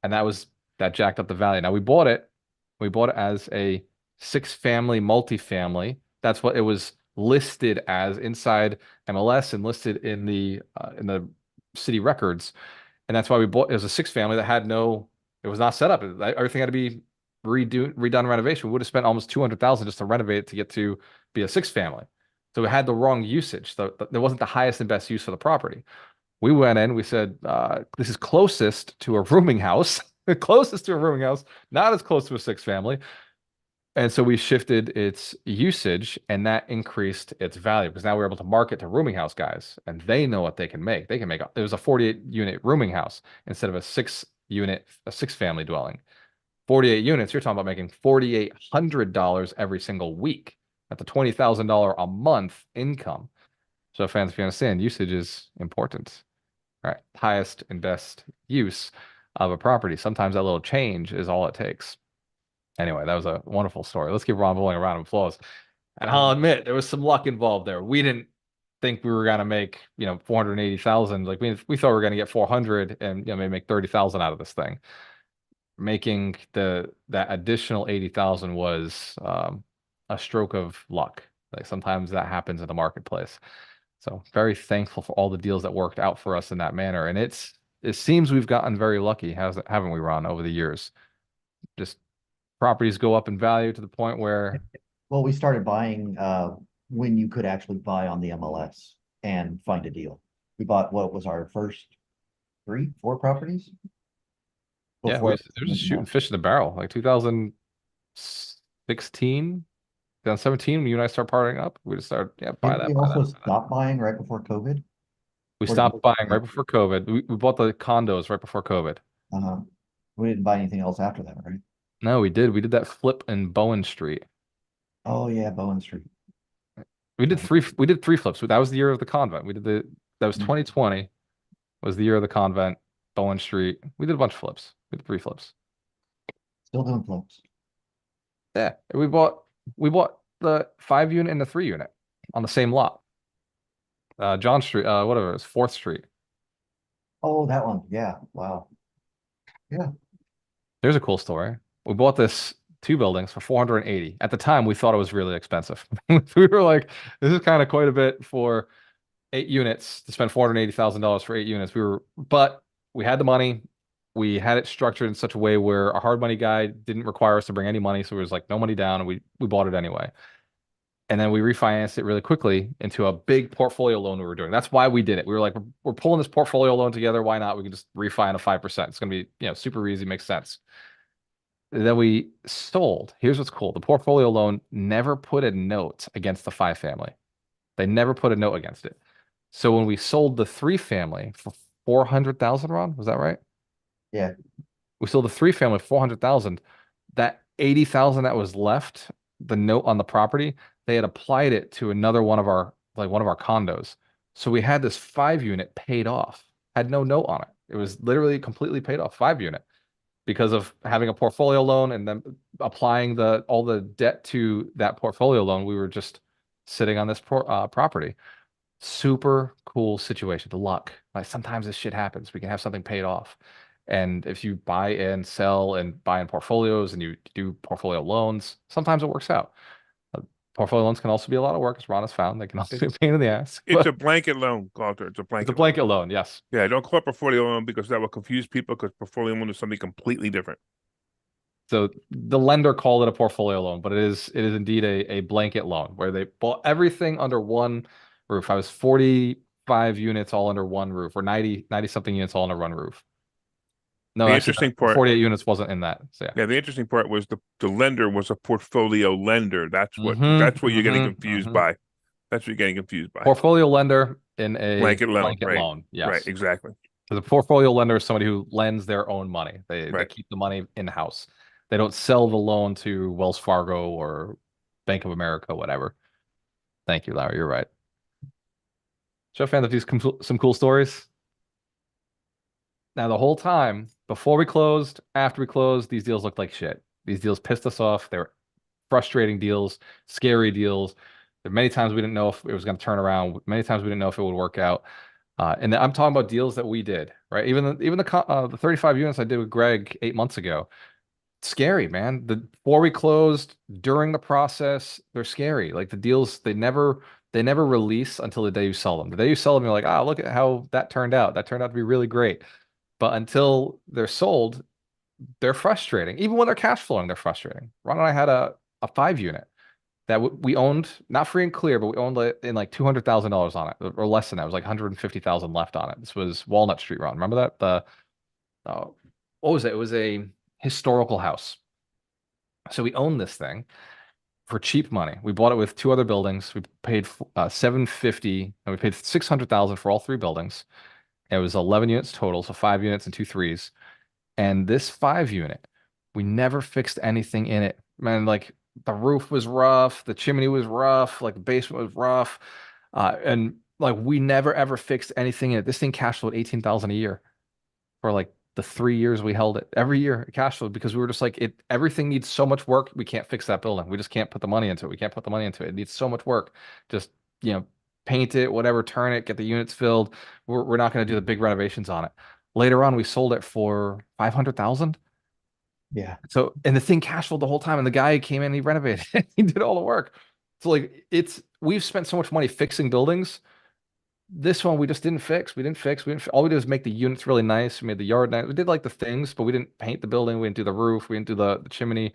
And that jacked up the value. Now we bought it. We bought it as a 6-family multifamily. That's what it was listed as inside MLS and listed in the city records. And that's why we bought it was a 6-family that had it was not set up. Everything had to be redone renovation. We would have spent almost 200,000 just to renovate it to get to be a 6-family. So it had the wrong usage. There wasn't the highest and best use for the property. We went in, we said, this is closest to a rooming house, closest to a rooming house, not as close to a 6-family. And so we shifted its usage and that increased its value because now we're able to market to rooming house guys and they know what they can make. They can make it was a 48-unit rooming house instead of a 6-family dwelling. 48 units, you're talking about making $4,800 every single week. That's a $20,000 a month income. So fans, if you understand, usage is important. All right, highest and best use of a property. Sometimes that little change is all it takes. Anyway, that was a wonderful story. Let's give Ron Bowling a round of applause. And I'll admit there was some luck involved there. We didn't think we were gonna make 480,000. Like we thought we were gonna get 400 and maybe make 30,000 out of this thing. Making that additional 80,000 was a stroke of luck. Like sometimes that happens in the marketplace. So very thankful for all the deals that worked out for us in that manner. And it seems we've gotten very lucky, haven't we, Ron, over the years? Just properties go up in value to the point where Well, we started buying when you could actually buy on the MLS and find a deal. We bought what was our first 4 properties? yeah, Before there's a shooting fish in the barrel. Like 2016, 2017, when you and I start partnering up, we just started, buy Didn't that, we buy also that. stop buying right before COVID? We Or stopped buying right before COVID. We bought the condos right before COVID. uh-huh. We didn't buy anything else after that, right? No, we did. We did that flip in Bowen Street. Oh yeah, Bowen Street. We did three flips. That was the year of the convent. That was 2020 was the year of the convent, Bowen Street. We did a bunch of flips. We did 3 flips. Still doing flips. Yeah. We bought the 5-unit and the 3-unit on the same lot. John Street, whatever, it was 4th Street. Oh, that one. Yeah. Wow. Yeah. There's a cool story. We bought this 2 buildings for 480. At the time, we thought it was really expensive. We were like, this is kind of quite a bit for 8 units to spend $480,000 for 8 units. But we had the money. We had it structured in such a way where a hard money guy didn't require us to bring any money. So it was like no money down and we bought it anyway. And then we refinanced it really quickly into a big portfolio loan we were doing. That's why we did it. We were like, we're pulling this portfolio loan together. Why not? We can just refi at 5%. It's going to be, super easy, makes sense. Then we sold. Here's what's cool. The portfolio loan never put a note against the 5-family. They never put a note against it. So when we sold the 3-family for 400,000, Ron, was that right? Yeah. We sold the 3-family for 400,000. That 80,000 that was left, the note on the property, they had applied it to another one of our condos. So we had this 5-unit paid off, had no note on it. It was literally completely paid off, 5-unit, because of having a portfolio loan and then applying all the debt to that portfolio loan. We were just sitting on this property. Super cool situation. The luck. Like sometimes this shit happens. We can have something paid off. And if you buy and sell and buy in portfolios and you do portfolio loans, sometimes it works out. Portfolio loans can also be a lot of work, as Ron has found. They can also be a pain in the ass. It's a blanket loan, Walter. It's a It's blanket a blanket loan, yes. Yeah, don't call it portfolio loan because that will confuse people because portfolio loan is something completely different. So the lender called it a portfolio loan, but it is indeed a blanket loan where they bought everything under one roof. I was 45 units all under one roof, or 90 something units all under one roof. No, The actually, interesting part, 48 units wasn't in that. So yeah, the interesting part was the lender was a portfolio lender. That's what you're getting confused by. That's what you're getting confused by. Portfolio lender in a Blanket loan, right? loan, yes. Right, exactly. The portfolio lender is somebody who lends their own money. They Right. keep the money in-house. They don't sell the loan to Wells Fargo or Bank of America, whatever. Thank you, Larry. You're right. Jeff found these some cool stories. Now, the whole time, before we closed, after we closed, these deals looked like shit. These deals pissed us off. They were frustrating deals, scary deals. There many times we didn't know if it was going to turn around. Many times we didn't know if it would work out. And I'm talking about deals that we did, right? Even the 35 units I did with Greg 8 months ago. Scary, man. Before we closed, during the process, they're scary. Like the deals, they never release until the day you sell them. The day you sell them, you're like, look at how that turned out. That turned out to be really great. But until they're sold, they're frustrating. Even when they're cash flowing, they're frustrating. Ron and I had a 5 unit that we owned, not free and clear, but we owned it in like $200,000 on it, or less than that. It was like 150,000 left on it. This was Walnut Street, Ron. Remember that? What was it? It was a historical house. So we owned this thing for cheap money. We bought it with two other buildings. We paid $750, and we paid $600,000 for all three buildings. It was 11 units total, so 5 units and 2 threes. And this 5 unit, we never fixed anything in it. Man, like the roof was rough, the chimney was rough, like the basement was rough. And like we never ever fixed anything in it. This thing cash flowed 18,000 a year for like the 3 years we held it. Every year it cash flowed because we were just like everything needs so much work. We can't fix that building. We just can't put the money into it. We can't put the money into it. It needs so much work. Just, paint it, whatever, turn it, get the units filled. We're not going to do the big renovations on it. Later on, we sold it for 500,000. Yeah. So, and the thing cash flowed the whole time, and the guy came in, he renovated it. He did all the work. So like we've spent so much money fixing buildings. This one we just didn't fix. We didn't fix. All we did was make the units really nice. We made the yard nice. We did like the things, but we didn't paint the building. We didn't do the roof. We didn't do the chimney.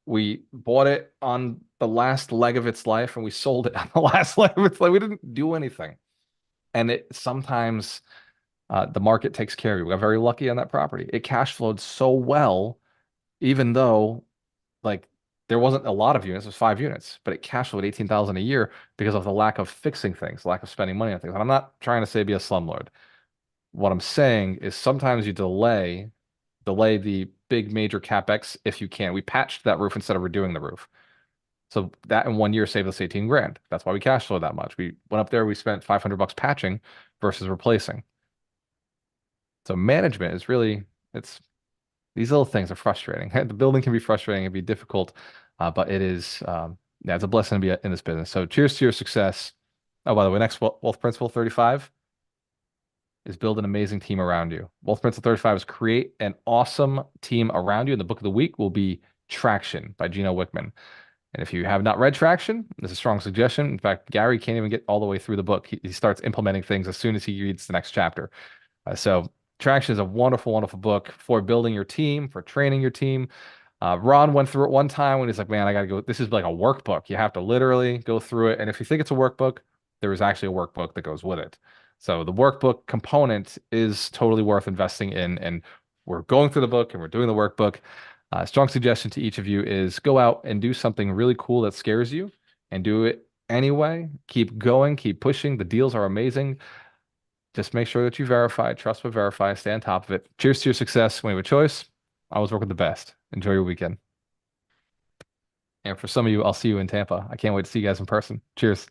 We bought it on the last leg of its life, and we sold it on the last leg of its life. We didn't do anything. And sometimes the market takes care of you. We got very lucky on that property. It cash flowed so well, even though like there wasn't a lot of units, it was 5 units, but it cash flowed 18,000 a year because of the lack of fixing things, lack of spending money on things. And I'm not trying to say be a slumlord. What I'm saying is sometimes you delay the big major capex if you can. We patched that roof instead of redoing the roof. So that in 1 year saved us 18 grand. That's why we cash flowed that much. We went up there, we spent $500 patching versus replacing. So management is really, these little things are frustrating. The building can be frustrating, it can be difficult, but it is, it's a blessing to be in this business. So cheers to your success. Oh, by the way, next wealth principle 35 is build an amazing team around you. Wealth principle 35 is create an awesome team around you. And the book of the week will be Traction by Gino Wickman. And if you have not read Traction, this is a strong suggestion. In fact, Gary can't even get all the way through the book. He starts implementing things as soon as he reads the next chapter. So Traction is a wonderful, wonderful book for building your team, for training your team. Ron went through it one time when he's like, man, I got to go. This is like a workbook. You have to literally go through it. And if you think it's a workbook, there is actually a workbook that goes with it. So the workbook component is totally worth investing in. And we're going through the book and we're doing the workbook. Strong suggestion to each of you is go out and do something really cool that scares you and do it anyway. Keep going, keep pushing. The deals are amazing. Just make sure that you verify, trust but verify, stay on top of it. Cheers to your success. When you have a choice, always work with the best. Enjoy your weekend. And for some of you, I'll see you in Tampa. I can't wait to see you guys in person. Cheers.